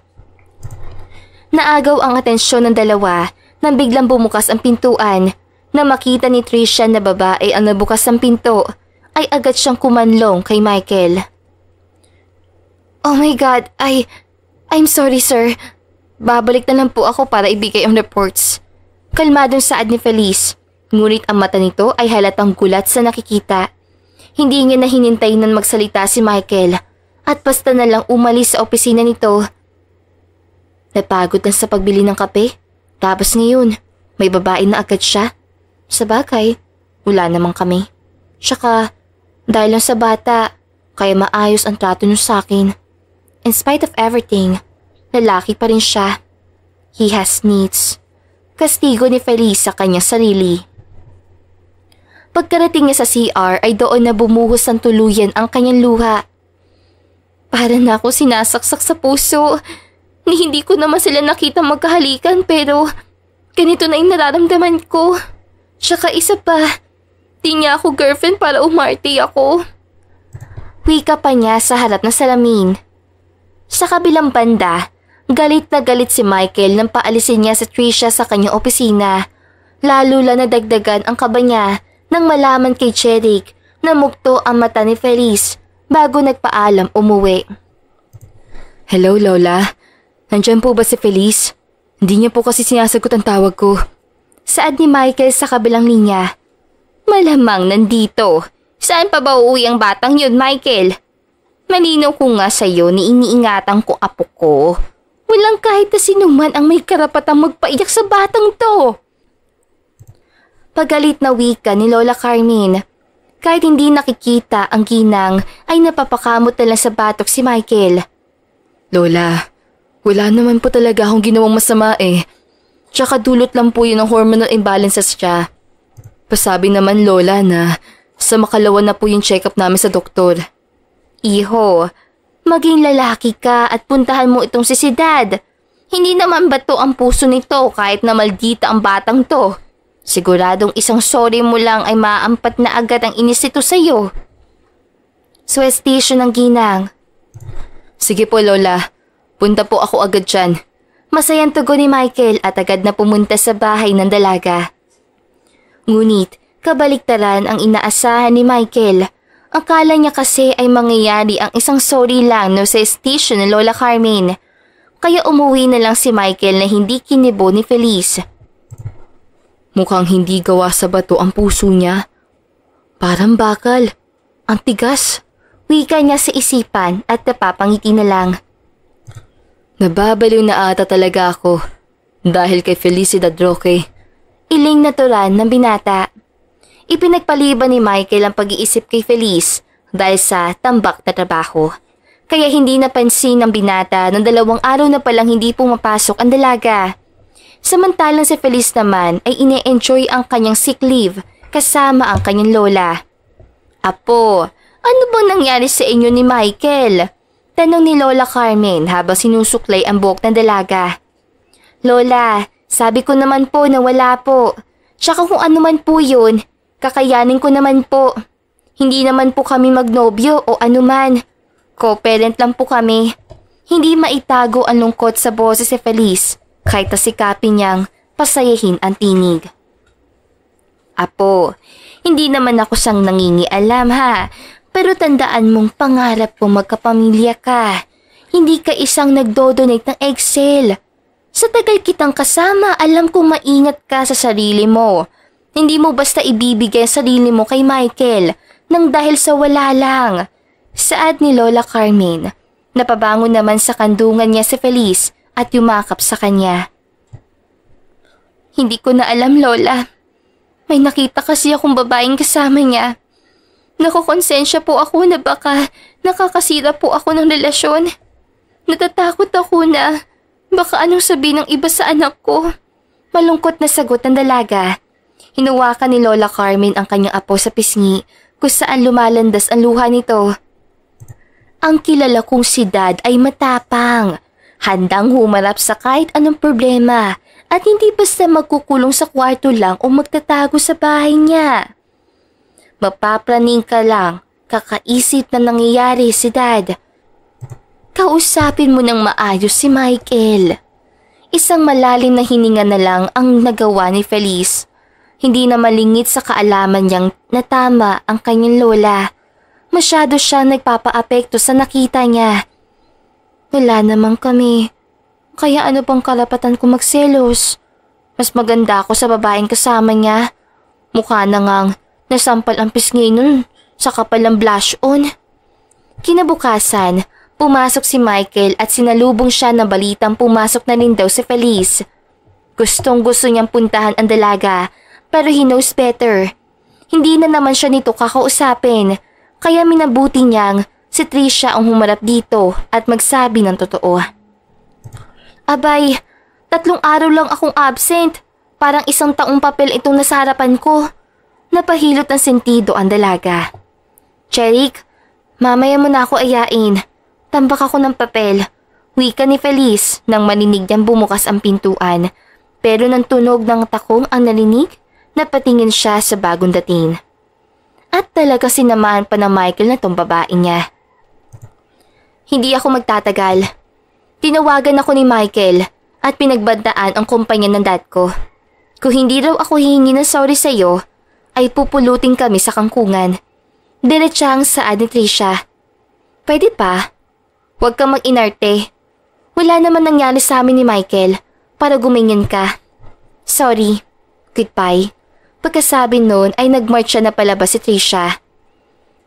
Naagaw ang atensyon ng dalawa nang biglang bumukas ang pintuan. Na makita ni Trisha na babae ang nabukas ng pinto, ay agad siyang kumanlong kay Michael. Oh my God, I'm sorry sir. Babalik na lang po ako para ibigay ang reports. Kalmadong saad ni Feliz, ngunit ang mata nito ay halatang gulat sa nakikita. Hindi niya na hinintay nang magsalita si Michael at basta na lang umalis sa opisina nito. Napagod na sa pagbili ng kape, tapos ngayon, may babae na agad siya. Sa bagay, wala naman kami. Tsaka, Dahil lang sa bata, kaya maayos ang trato niyo sa akin. In spite of everything, lalaki pa rin siya. He has needs. Kastigo ni Feliz sa kanyang sarili. Pagkarating niya sa CR ay doon na bumuhos ng tuluyan ang kanyang luha. Para na ako sinasaksak sa puso. Ni hindi ko naman sila nakita magkahalikan pero ganito na yung nararamdaman ko. Tsaka isa pa, di niya ako girlfriend para umarte ako. Wika pa niya sa harap ng salamin. Sa kabilang banda, galit na galit si Michael nang paalisin niya si Trisha sa kanyang opisina. Lalo lang nadagdagan ang kaba niya nang malaman kay Jeric na mugto ang mata ni Feliz bago nagpaalam umuwi. Hello, Lola. Nandiyan po ba si Feliz? Hindi niya po kasi sinasagot ang tawag ko. Saad ni Michael sa kabilang linya. Malamang nandito. Saan pa ba uuwi ang batang yun, Michael? Malinaw ko nga sa'yo ni iniingatan ko apo ko. Walang kahit na sinuman ang may karapatang magpaiyak sa batang to. Pagalit na wika ni Lola Carmen. Kahit hindi nakikita ang ginang ay napapakamot na lang sa batok si Michael. Lola, wala naman po talaga akong ginawang masama eh. Tsaka dulot lang po yun ng hormonal imbalances siya. Pasabi naman Lola na sa makalawa na po yung check-up namin sa doktor. Iho, maging lalaki ka at puntahan mo itong si Dad. Hindi naman ba to ang puso nito kahit na maldita ang batang to? Siguradong isang sorry mo lang ay maampat na agad ang inis nito sa'yo. Suwestisyon ng ginang. Sige po Lola, punta po ako agad dyan. Masayang tugon ni Michael at agad na pumunta sa bahay ng dalaga. Ngunit kabaliktaran ang inaasahan ni Michael. Akala niya kasi ay mangyayari ang isang sorry lang no sa station ni Lola Carmen. Kaya umuwi na lang si Michael na hindi kinibo ni Feliz. Mukhang hindi gawa sa bato ang puso niya. Parang bakal. Ang tigas. Wika niya sa isipan at napapangiti na lang. Nababaliw na ata talaga ako dahil kay Felicidad Roque. Iling natural ng binata. Ipinagpaliban ni Michael ang pag-iisip kay Feliz dahil sa tambak na trabaho. Kaya hindi napansin ng binata ng 2 araw na palang hindi pumapasok ang dalaga. Samantalang si Feliz naman ay ine-enjoy ang kanyang sick leave kasama ang kanyang lola. Apo, ano bang nangyari sa inyo ni Michael? Tanong ni Lola Carmen habang sinusuklay ang buhok ng dalaga. Lola, sabi ko naman po na wala po. Tsaka kung ano man po yun, kakayanin ko naman po. Hindi naman po kami magnobyo o anuman. Co-parent lang po kami. Hindi maitago ang lungkot sa boses si Feliz kahit nasikapin niyang pasayahin ang tinig. Apo, hindi naman ako siyang nangingialam ha. Pero tandaan mong pangarap mo magkapamilya ka. Hindi ka isang nagdodonate ng egg cell. Sa tagal kitang kasama, alam kong maingat ka sa sarili mo. Hindi mo basta ibibigay ang sarili mo kay Michael nang dahil sa wala lang. Saad ni Lola Carmen. Napabangon naman sa kandungan niya si Feliz at yumakap sa kanya. Hindi ko na alam, Lola. May nakita kasi akong babaeng kasama niya. Nakokonsensya po ako na baka nakakasira po ako ng relasyon. Natatakot ako na baka anong sabihin ng iba sa anak ko. Malungkot na sagot ng dalaga. Hinuwakan ni Lola Carmen ang kanyang apo sa pisngi kung saan lumalandas ang luha nito. Ang kilala kong si Dad ay matapang. Handang humarap sa kahit anong problema at hindi basta magkukulong sa kwarto lang o magtatago sa bahay niya. Mapapraning ka lang, kakaisip na nangyayari si Dad. Kausapin mo ng maayos si Michael. Isang malalim na hininga na lang ang nagawa ni Feliz. Hindi na malingit sa kaalaman niyang natama ang kanyang lola. Masyado siyang nagpapaapekto sa nakita niya. Wala naman kami. Kaya ano pang karapatan ko magselos? Mas maganda ako sa babaeng kasama niya. Mukha na ngang nasampal ang pisngi nun sa kapal ng blush on. Kinabukasan, pumasok si Michael at sinalubong siya ng balitang pumasok na rin daw si Feliz. Gustong gusto niyang puntahan ang dalaga pero he knows better. Hindi na naman siya nito kakausapin. Kaya minabuti niyang si Trisha ang humarap dito at magsabi ng totoo. Abay, 3 araw lang akong absent. Parang 1 taong papel itong nasa harapan ko. Napahilot ng sentido ang dalaga. Cherik, mamaya mo na ako ayain. Tambak ako ng papel. Wika ni Feliz nang maninig niyang bumukas ang pintuan. Pero nang tunog ng takong ang narinig, napatingin siya sa bagong dating. At talaga sinamahan pa ng Michael na tong babae niya. Hindi ako magtatagal. Tinawagan ako ni Michael at pinagbandaan ang kumpanya ng dad ko. Kung hindi raw ako hihingi ng sorry sa iyo, ay pupulutin kami sa kangkungan. Diretsang saad ni Trisha. Pwede pa? Huwag kang mag-inarte. Wala naman nangyari sa amin ni Michael para guminyan ka. Sorry. Goodbye. Pagkasabi noon ay nagmarch siya na palabas si Trisha.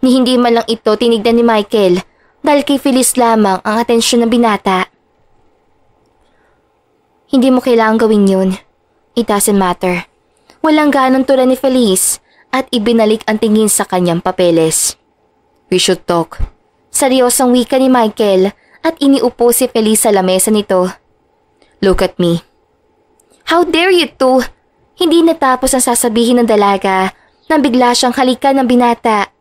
Ni hindi man lang ito tinignan ni Michael dahil kay Feliz lamang ang atensyon ng binata. Hindi mo kailangang gawin yun. It doesn't matter. Walang ganang tura ni Feliz at ibinalik ang tingin sa kanyang papeles. We should talk. Seryosong wika ni Michael at iniupo si Feliz sa lamesa nito. Look at me. How dare you two? Hindi natapos ang sasabihin ng dalaga nang bigla siyang halikan ng binata.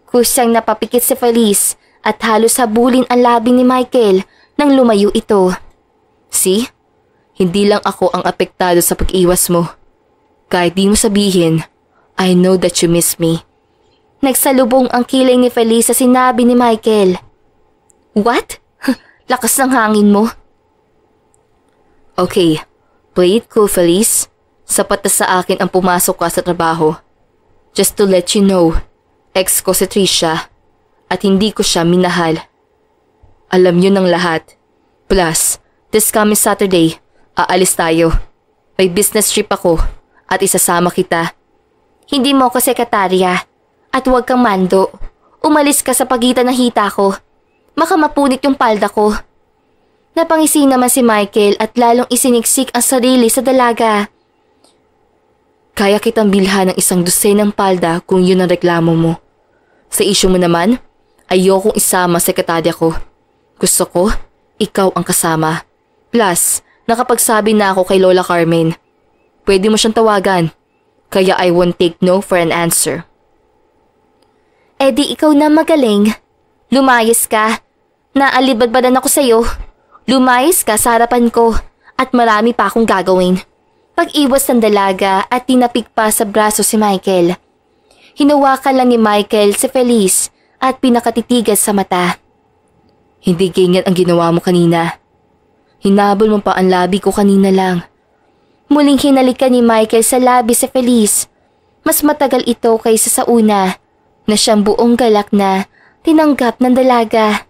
Kusyang napapikit si Feliz at halos habulin ang labi ni Michael nang lumayo ito. See? Hindi lang ako ang apektado sa pag-iwas mo. Kahit di mo sabihin, I know that you miss me. Nagsalubong ang kilay ni Feliz sa sinabi ni Michael. What? Lakas ng hangin mo. Okay, play it cool, Feliz. Sapat na sa akin ang pumasok ka sa trabaho. Just to let you know, ex ko si Trisha at hindi ko siya minahal. Alam niyo ng lahat. Plus, this coming Saturday, aalis tayo. May business trip ako at isasama kita. Hindi mo ako sekretarya at huwag kang mando. Umalis ka sa pagitan ng hita ko. Baka mapunit yung palda ko. Napangisi naman si Michael at lalong isiniksik ang sarili sa dalaga. Kaya kitang bilhan ng 1 dosenang palda kung yun ang reklamo mo. Sa issue mo naman, ayokong isama sekretarya ko. Gusto ko, ikaw ang kasama. Plus, nakapagsabi na ako kay Lola Carmen. Pwede mo siyang tawagan. Kaya I won't take no for an answer. Eh di ikaw na magaling. Lumayas ka. Naalibadbadan ako sa'yo. Lumayas ka sa harapan ko at marami pa akong gagawin. Pag-iwas ng dalaga at tinapik pa sa braso si Michael. Hinawakan lang ni Michael si Feliz at pinakatitigas sa mata. Hindi ganyan ang ginawa mo kanina. Hinabol mo pa ang labi ko kanina lang. Muling hinalikan ni Michael sa labi si Feliz. Mas matagal ito kaysa sa una na siyang buong galak na tinanggap ng dalaga.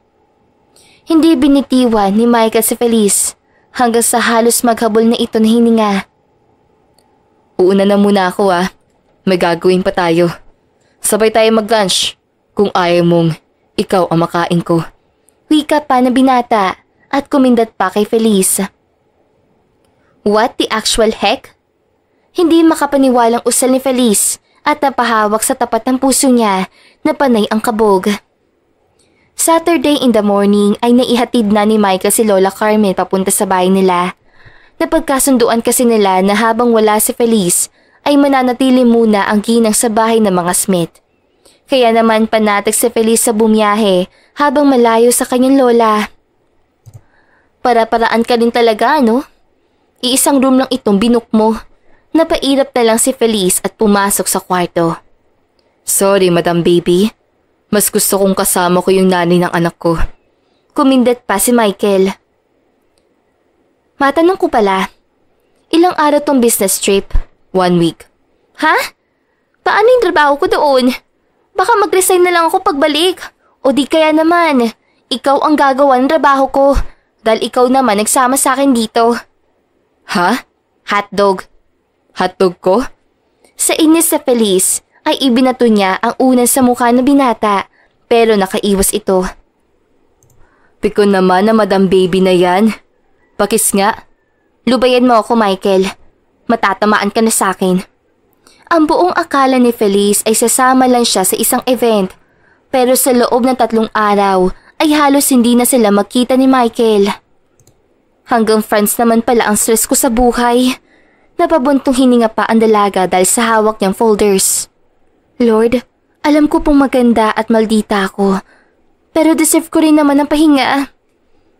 Hindi binitiwan ni Michael si Feliz hanggang sa halos maghabol na ito na hininga. Uuna na muna ako May gagawin pa tayo. Sabay tayo mag-lunch kung ayaw mong ikaw ang makain ko. Wika pa na binata at kumindat pa kay Feliz. What the actual heck? Hindi makapaniwalang usal ni Feliz at napahawak sa tapat ng puso niya na panay ang kabog. Saturday in the morning ay naihatid na ni Michael si Lola Carmen papunta sa bahay nila. Napagkasunduan kasi nila na habang wala si Feliz ay mananatili muna ang ginang sa bahay ng mga Smith. Kaya naman panatag si Feliz sa bumiyahe habang malayo sa kanyang lola. Para-paraan ka rin talaga, no? Iisang room lang itong binook mo. Napairap na lang si Feliz at pumasok sa kwarto. Sorry, Madam Baby. Mas gusto kong kasama ko yung nanay ng anak ko. Kumindat pa si Michael. Matanong ko pala, ilang araw tong business trip? 1 week. Ha? Paano yung trabaho ko doon? Baka mag-resign na lang ako pagbalik. O di kaya naman, ikaw ang gagawa ng trabaho ko dahil ikaw naman nagsama sa akin dito. Ha? Hotdog. Hotdog ko? Sa inis sa Feliz ay ibinato niya ang unan sa mukha ng binata pero nakaiwas ito. Pikon naman na Madam Baby na yan. Pakis nga. Lubayan mo ako, Michael. Matatamaan ka na sa akin. Ang buong akala ni Feliz ay sasama lang siya sa isang event Pero sa loob ng 3 araw ay halos hindi na sila magkita ni Michael. Hanggang friends naman pala ang stress ko sa buhay. Napabuntong hininga pa ang dalaga dahil sa hawak niyang folders. Lord, alam ko pong maganda at maldita ako. Pero deserve ko rin naman ang pahinga.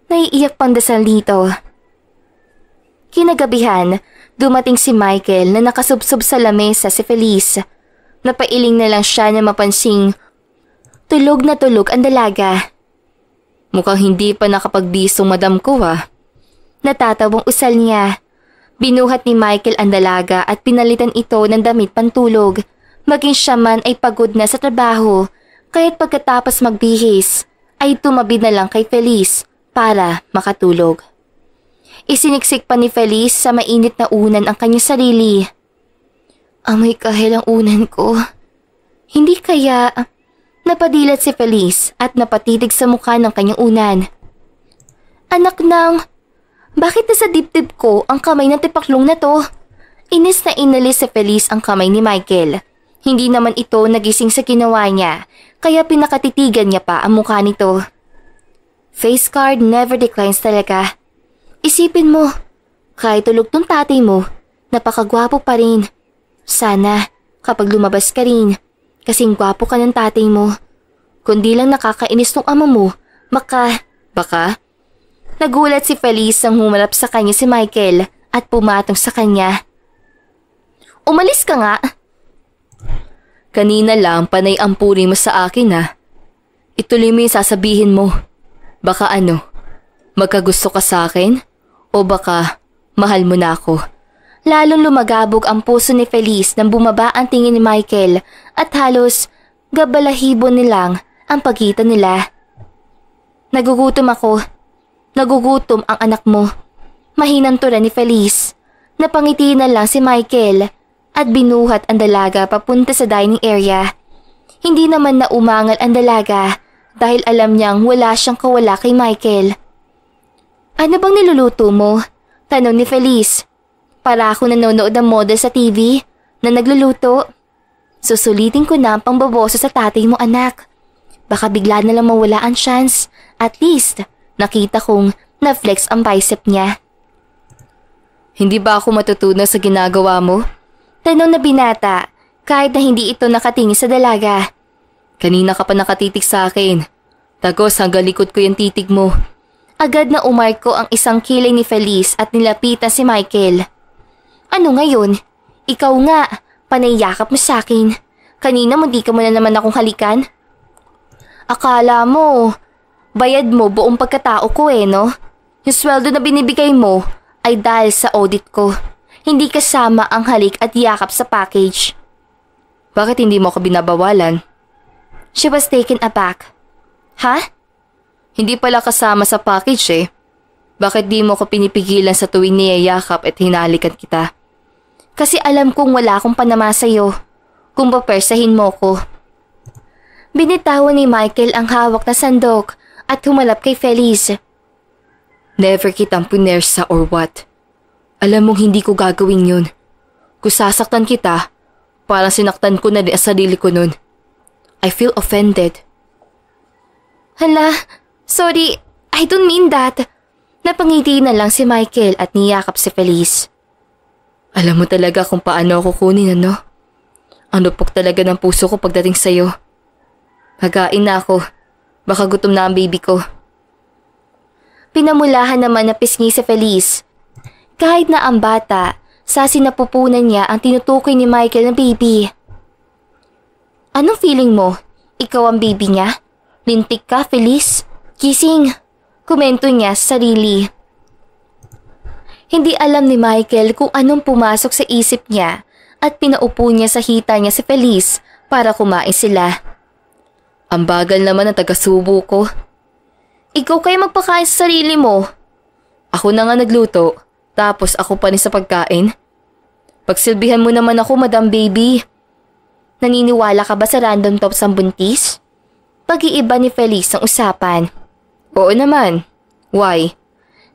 Naiiyak pang dasal dito. Kinagabihan, dumating si Michael na nakasubsob sa lamesa si Feliz. Napailing na lang siya na mapansing tulog na tulog ang dalaga. Mukhang hindi pa nakapagbisong madam ko Natatawang usal niya. Binuhat ni Michael ang dalaga at pinalitan ito ng damit pantulog. Maging siya man ay pagod na sa trabaho, kaya't pagkatapos magbihis, ay tumabi na lang kay Feliz para makatulog. Isiniksik pa ni Feliz sa mainit na unan ang kanyang sarili. Amoy kahil ang unan ko. Hindi kaya... Napadilat si Feliz at napatitig sa mukha ng kanyang unan. Anak ng... Bakit nasa dibdib ko ang kamay ng tipaklong na to? Inis na inalis si Feliz ang kamay ni Michael. Hindi naman ito nagising sa ginawa niya, kaya pinakatitigan niya pa ang mukha nito. Face card never declines talaga. Isipin mo, kahit tulog tong tatay mo, napakagwapo pa rin. Sana, kapag lumabas ka rin, kasing gwapo ka ng tatay mo. Kundi lang nakakainis tong ama mo, Baka? Nagulat si Feliz nang humarap sa kanya si Michael at pumatong sa kanya. Umalis ka nga. Kanina lang panay ang puri mo sa akin Ituloy mo yung sasabihin mo. Baka magkagusto ka sa akin? O baka mahal mo na ako? Lalong lumagabog ang puso ni Feliz nang bumaba ang tingin ni Michael at halos gabalahibo nilang ang pagitan nila. Nagugutom ako. Nagugutom ang anak mo. Mahinang tura ni Feliz. Napangiti na lang si Michael at binuhat ang dalaga papunta sa dining area. Hindi naman na umangal ang dalaga dahil alam niyang wala siyang kawala kay Michael. Ano bang niluluto mo? Tanong ni Feliz. Para ako nanonood ng model sa TV na nagluluto. Susulitin ko na ang pangbaboso sa tatay mo, anak. Baka bigla na lang mawala ang chance. At least, nakita kong na-flex ang bicep niya. Hindi ba ako matutunan sa ginagawa mo? Tanong na binata, kahit na hindi ito nakatingin sa dalaga. Kanina ka pa nakatitig sa akin. Tagos hanggang likod ko yung titig mo. Agad na umarko ang isang kilay ni Feliz at nilapitan si Michael. Ano ngayon? Ikaw nga, panayakap mo sa akin. Kanina hindi ka mo na naman akong halikan. Akala mo, bayad mo buong pagkatao ko no? Yung sweldo na binibigay mo ay dahil sa audit ko. Hindi kasama ang halik at yakap sa package. Bakit hindi mo ako binabawalan? She was taken aback. Ha? Hindi pala kasama sa package Bakit di mo ko pinipigilan sa tuwing niyayakap at hinalikan kita? Kasi alam kong wala akong panama sa'yo. Kung papersahin mo ko. Binitawan ni Michael ang hawak na sandok at humalap kay Feliz. Never kitang punersa or what? Alam mong hindi ko gagawin yun. Kung sasaktan kita, parang sinaktan ko na din ang sarili ko nun. I feel offended. Hala, sorry, I don't mean that. Napangiti na lang si Michael at niyakap si Feliz. Alam mo talaga kung paano ako kunin, Ang lupok talaga ng puso ko pagdating sa'yo. Hagain na ako. Baka gutom na ang baby ko. Pinamulahan naman na pisngi si Feliz. Kahit na ang bata, sa sinapupunan niya ang tinutukoy ni Michael na baby. Anong feeling mo? Ikaw ang baby niya? Lintik ka, Feliz? Kissing. Komento niya sa sarili. Hindi alam ni Michael kung anong pumasok sa isip niya at pinaupo niya sa hita niya si Feliz para kumain sila. Ang bagal naman ang taga-subo ko. Ikaw kayo magpakain sa sarili mo. Ako na nga nagluto, tapos ako pa rin sa pagkain. Pagsilbihan mo naman ako, Madam Baby. Naniniwala ka ba sa random tops ang buntis? Pag-iiba ni Feliz ang usapan. Oo naman. Why?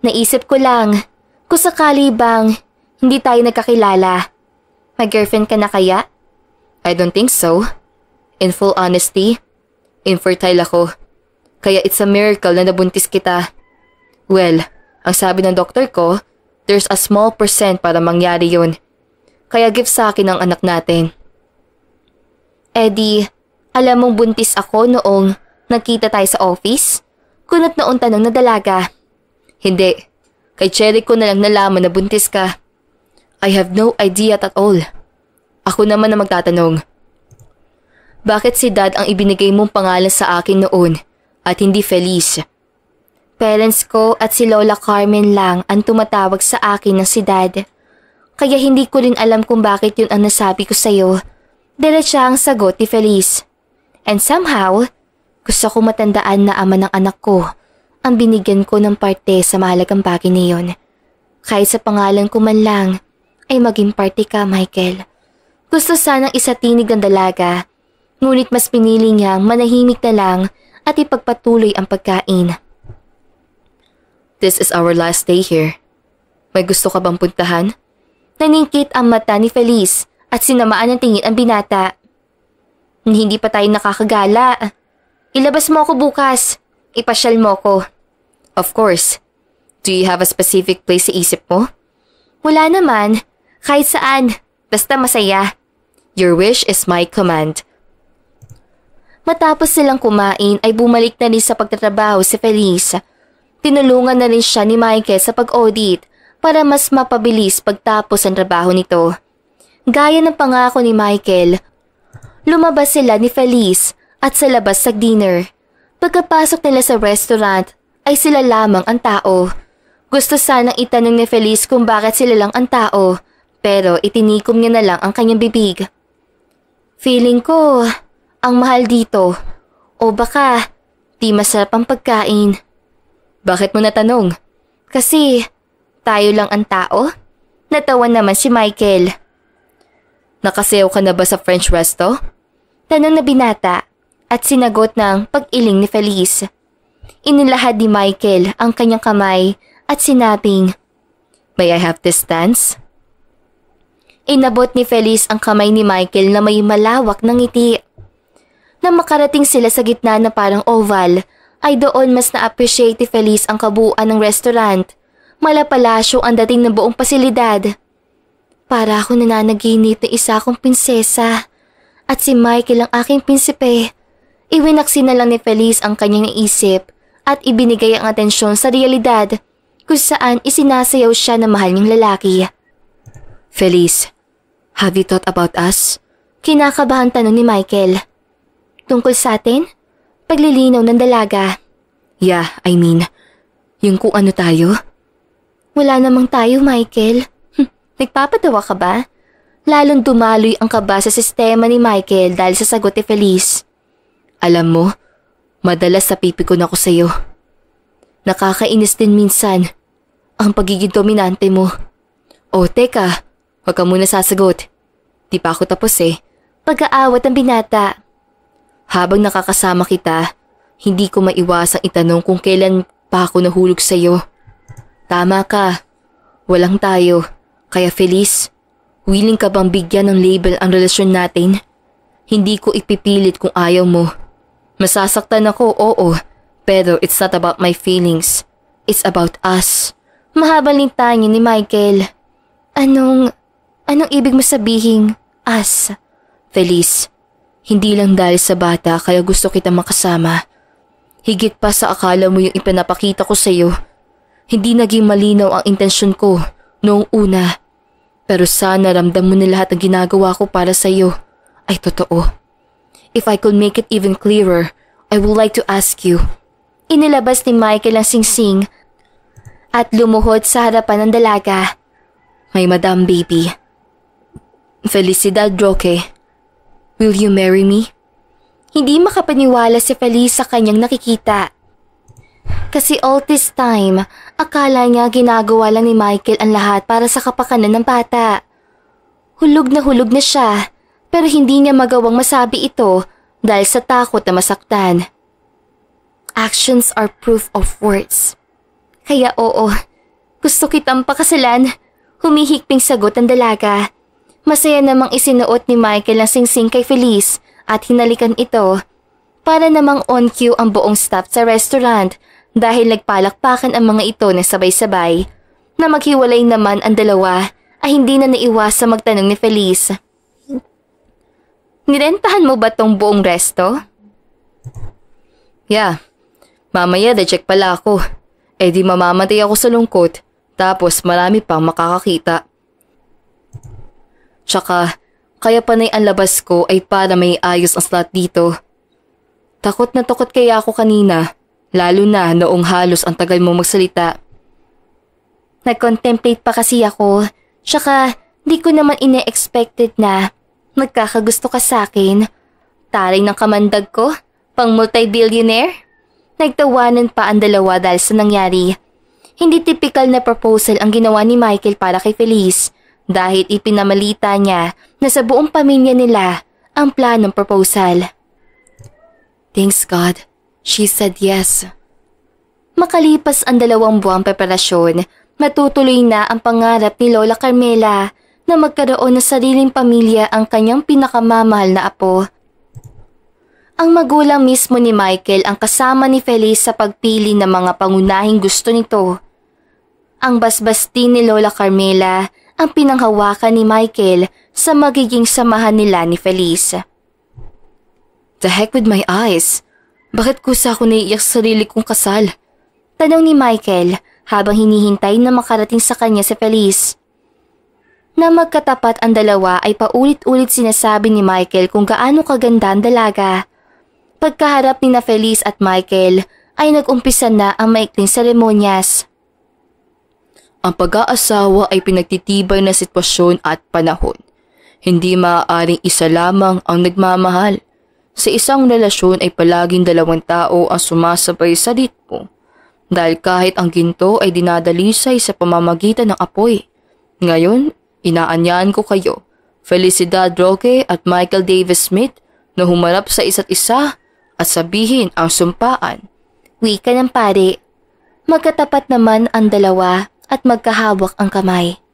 Naisip ko lang, kung sakali bang hindi tayo nagkakilala. May girlfriend ka na kaya? I don't think so. In full honesty, Infertile ako. Kaya it's a miracle na nabuntis kita. Well, ang sabi ng doktor ko, there's a small percent para mangyari yun. Kaya give sa akin ang anak natin. Eddie, alam mong buntis ako noong nagkita tayo sa office? Kunot noong tanong na dalaga. Hindi. Kay Cherry ko na lang nalaman na buntis ka. I have no idea at all. Ako naman na magtatanong. Bakit si Dad ang ibinigay mong pangalan sa akin noon at hindi Feliz? Parents ko at si Lola Carmen lang ang tumatawag sa akin ng si Dad. Kaya hindi ko rin alam kung bakit yun ang nasabi ko sa'yo. Diretsa ang sagot ni Feliz. And somehow, gusto ko matandaan na ama ng anak ko ang binigyan ko ng parte sa mahalagang bagay na yun. Kahit sa pangalan ko man lang ay maging parte ka, Michael. Gusto sanang isatinig ng dalaga, ngunit mas pinili niyang manahimik na lang at ipagpatuloy ang pagkain. This is our last day here. May gusto ka bang puntahan? Naningkit ang mata ni Feliz at sinamaan ng tingin ang binata. Hindi pa tayo nakakagala. Ilabas mo ako bukas. Ipasyal mo ko. Of course. Do you have a specific place sa isip mo? Wala naman. Kahit saan. Basta masaya. Your wish is my command. Matapos silang kumain ay bumalik na rin sa pagtatrabaho si Feliz. Tinulungan na rin siya ni Michael sa pag-audit para mas mapabilis pagtapos ang trabaho nito. Gaya ng pangako ni Michael, lumabas sila ni Feliz at sa labas sa dinner. Pagkapasok nila sa restaurant ay sila lamang ang tao. Gusto sanang itanong ni Feliz kung bakit sila lang ang tao, pero itinikom niya na lang ang kanyang bibig. Feeling ko, ang mahal dito. O baka, di masarap ang pagkain. Bakit mo natanong? Kasi, tayo lang ang tao? Natawa naman si Michael. Nakasayaw ka na ba sa French resto? Tanong na binata at sinagot ng pag-iling ni Feliz. Inilahad ni Michael ang kanyang kamay at sinabing, May I have this dance? Inabot ni Feliz ang kamay ni Michael na may malawak na ngiti. Nang makarating sila sa gitna na parang oval, ay doon mas na-appreciate ni Feliz ang kabuuan ng restaurant. Malapalasyo ang dating ng buong pasilidad. Para ako nananaginip na isa akong prinsesa at si Michael ang aking prinsipe. Iwinaksi na lang ni Feliz ang kanyang naisip at ibinigay ang atensyon sa realidad kung saan isinasayaw siya ng mahal niyang lalaki. Feliz, have you thought about us? Kinakabahan tanong ni Michael. Tungkol sa atin? Paglilinaw ng dalaga. Yeah, I mean, yung kung ano tayo? Wala namang tayo, Michael. Nagpapatawa ka ba? Lalong dumaloy ang kaba sa sistema ni Michael dahil sa sagot ni Feliz. Alam mo, madalas napipikon ako sa'yo. Nakakainis din minsan ang pagiging dominante mo. Oh, teka, huwag ka muna sasagot. Di pa ako tapos eh. Pag-aawat ng binata. Habang nakakasama kita, hindi ko maiwasang itanong kung kailan pa ako nahulog sa'yo. Tama ka, walang tayo. Kaya Feliz, willing ka bang bigyan ng label ang relasyon natin? Hindi ko ipipilit kung ayaw mo. Masasaktan ako, oo, pero it's not about my feelings. It's about us. Mahabang lintahan ni Michael. Anong ibig mo sabihing us? Feliz, hindi lang dahil sa bata kaya gusto kita makasama. Higit pa sa akala mo yung ipinapakita ko sa'yo. Hindi naging malinaw ang intensyon ko noong una. Pero sana ramdam mo na lahat ng ginagawa ko para sa'yo ay totoo. If I could make it even clearer, I would like to ask you. Inilabas ni Michael ang singsing at lumuhod sa harapan ng dalaga. My Madam Baby. Felicidad Roque. Will you marry me? Hindi makapaniwala si Feliz sa kanyang nakikita. Kasi all this time, akala niya ginagawa lang ni Michael ang lahat para sa kapakanan ng bata. Hulog na siya, pero hindi niya magawang masabi ito dahil sa takot na masaktan. Actions are proof of words. Kaya oo, gusto kitang pakasalan. Humihikping sagot ang dalaga. Masaya namang isinuot ni Michael ang singsing kay Feliz at hinalikan ito. Para namang on cue ang buong staff sa restaurant dahil nagpalakpakan ang mga ito na sabay-sabay. Na maghiwalay naman ang dalawa ay hindi na naiwasa magtanong ni Feliz. Nirentahan mo ba tong buong resto? Yeah. Mamaya check pala ako. Eh di mamamatay ako sa lungkot. Tapos marami pang makakakita. Tsaka, kaya panay ang labas ko ay para may ayos ang slot dito. Takot na takot kaya ako kanina. Lalo na noong halos ang tagal mo magsalita. Nag-contemplate pa kasi ako. Tsaka, di ko naman ine-expected na magkakagusto ka sa akin. Taray ng kamandag ko, pang multi-billionaire. Nagtawanan pa ang dalawa dahil sa nangyari. Hindi typical na proposal ang ginawa ni Michael para kay Feliz dahil ipinamalita niya na sa buong pamilya nila ang planong proposal. Thanks God, she said yes. Makalipas ang 2 buwang preparasyon, matutuloy na ang pangarap ni Lola Carmela na magkaroon ng sariling pamilya ang kanyang pinakamamahal na apo. Ang magulang mismo ni Michael ang kasama ni Feliz sa pagpili ng mga pangunahing gusto nito. Ang basbasti ni Lola Carmela ang pinanghawakan ni Michael sa magiging samahan nila ni Feliz. The heck with my eyes? Bakit kusa ako naiiyak sa sarili kong kasal? Tanong ni Michael habang hinihintay na makarating sa kanya si Feliz. Na magkatapat ang dalawa ay paulit-ulit sinasabi ni Michael kung gaano kaganda ang dalaga. Pagkaharap ni na Feliz at Michael ay nag-umpisa na ang maikling seremonyas. Ang pag-aasawa ay pinagtitibay na sitwasyon at panahon. Hindi maaaring isa lamang ang nagmamahal. Sa isang relasyon ay palaging 2 tao ang sumasabay sa ritmo. Dahil kahit ang ginto ay dinadalisay sa pamamagitan ng apoy. Ngayon, inaanyaan ko kayo, Felicidad Roque at Michael Davis Smith, na humarap sa isa't isa at sabihin ang sumpaan. Wika ng pare. Magkatapat naman ang dalawa at magkahawak ang kamay.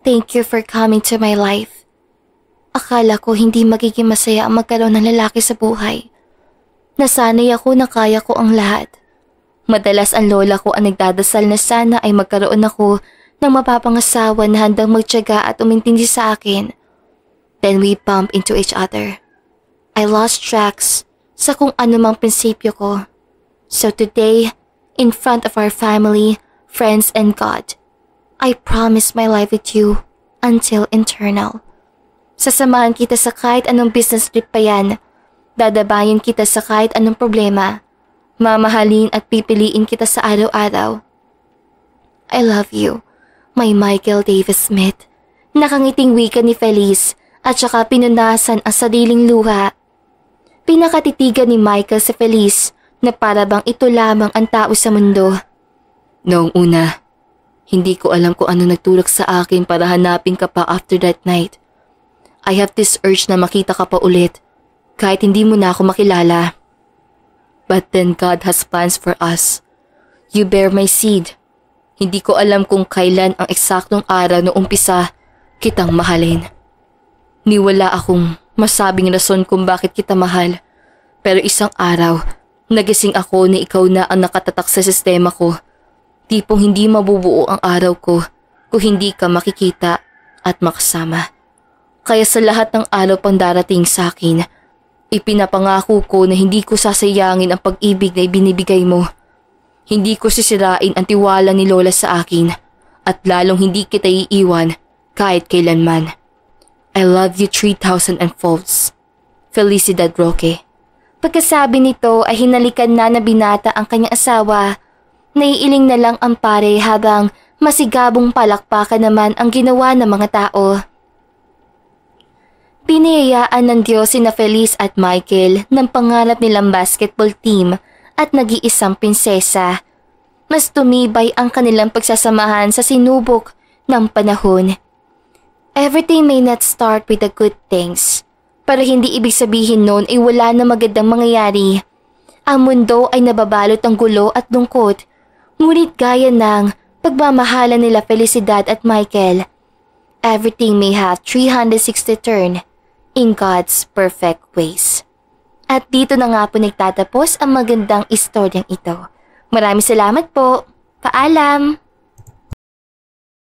Thank you for coming to my life. Akala ko hindi magiging masaya ang magkaroon ng lalaki sa buhay. Nasanay ako na kaya ko ang lahat. Madalas ang lola ko ang nagdadasal na sana ay magkaroon ako ng mapapangasawa na handang magtiyaga at umintindi sa akin. Then we bump into each other. I lost tracks sa kung anumang prinsipyo ko. So today, in front of our family, friends, and God, I promise my life with you until eternal. Sasamahan kita sa kahit anong business trip pa yan. Dadabayan kita sa kahit anong problema. Mamahalin at pipiliin kita sa araw-araw. I love you, my Michael Davis Smith. Nakangiting wika ni Feliz at saka pinunasan ang sariling luha. Pinakatitigan ni Michael si Feliz na para bang ito lamang ang tao sa mundo. Noong una, hindi ko alam kung ano nagtulak sa akin para hanapin ka pa after that night. I have this urge na makita ka pa ulit, kahit hindi mo na ako makilala. But then God has plans for us. You bear my seed. Hindi ko alam kung kailan ang eksaktong araw na umpisa kitang mahalin. Niwala akong masabing rason kung bakit kita mahal. Pero isang araw, nagising ako na ikaw na ang nakatatak sa sistema ko. Tipong hindi mabubuo ang araw ko kung hindi ka makikita at makasama. Kaya sa lahat ng araw pang darating sa akin, ipinapangako ko na hindi ko sasayangin ang pag-ibig na ibinibigay mo. Hindi ko sisirain ang tiwala ni Lola sa akin at lalong hindi kita iiwan kahit kailanman. I love you 3,000 folds. Felicidad Roque. Pagkasabi nito ay hinalikan na binata ang kanyang asawa. Naiiling na lang ang pare habang masigabong palakpakan naman ang ginawa ng mga tao. Piniyayaan ng Diyos sina Feliz at Michael ng pangarap nilang basketball team at nag-iisang prinsesa. Mas tumibay ang kanilang pagsasamahan sa sinubok ng panahon. Everything may not start with the good things, pero hindi ibig sabihin noon ay wala na magandang mangyayari. Ang mundo ay nababalot ng gulo at lungkot, ngunit gaya ng pagmamahalan nila Felicidad at Michael. Everything may have 360 turn. in God's perfect ways. At dito na nga po nagtatapos ang magandang istoryang ito. Maraming salamat po. Paalam!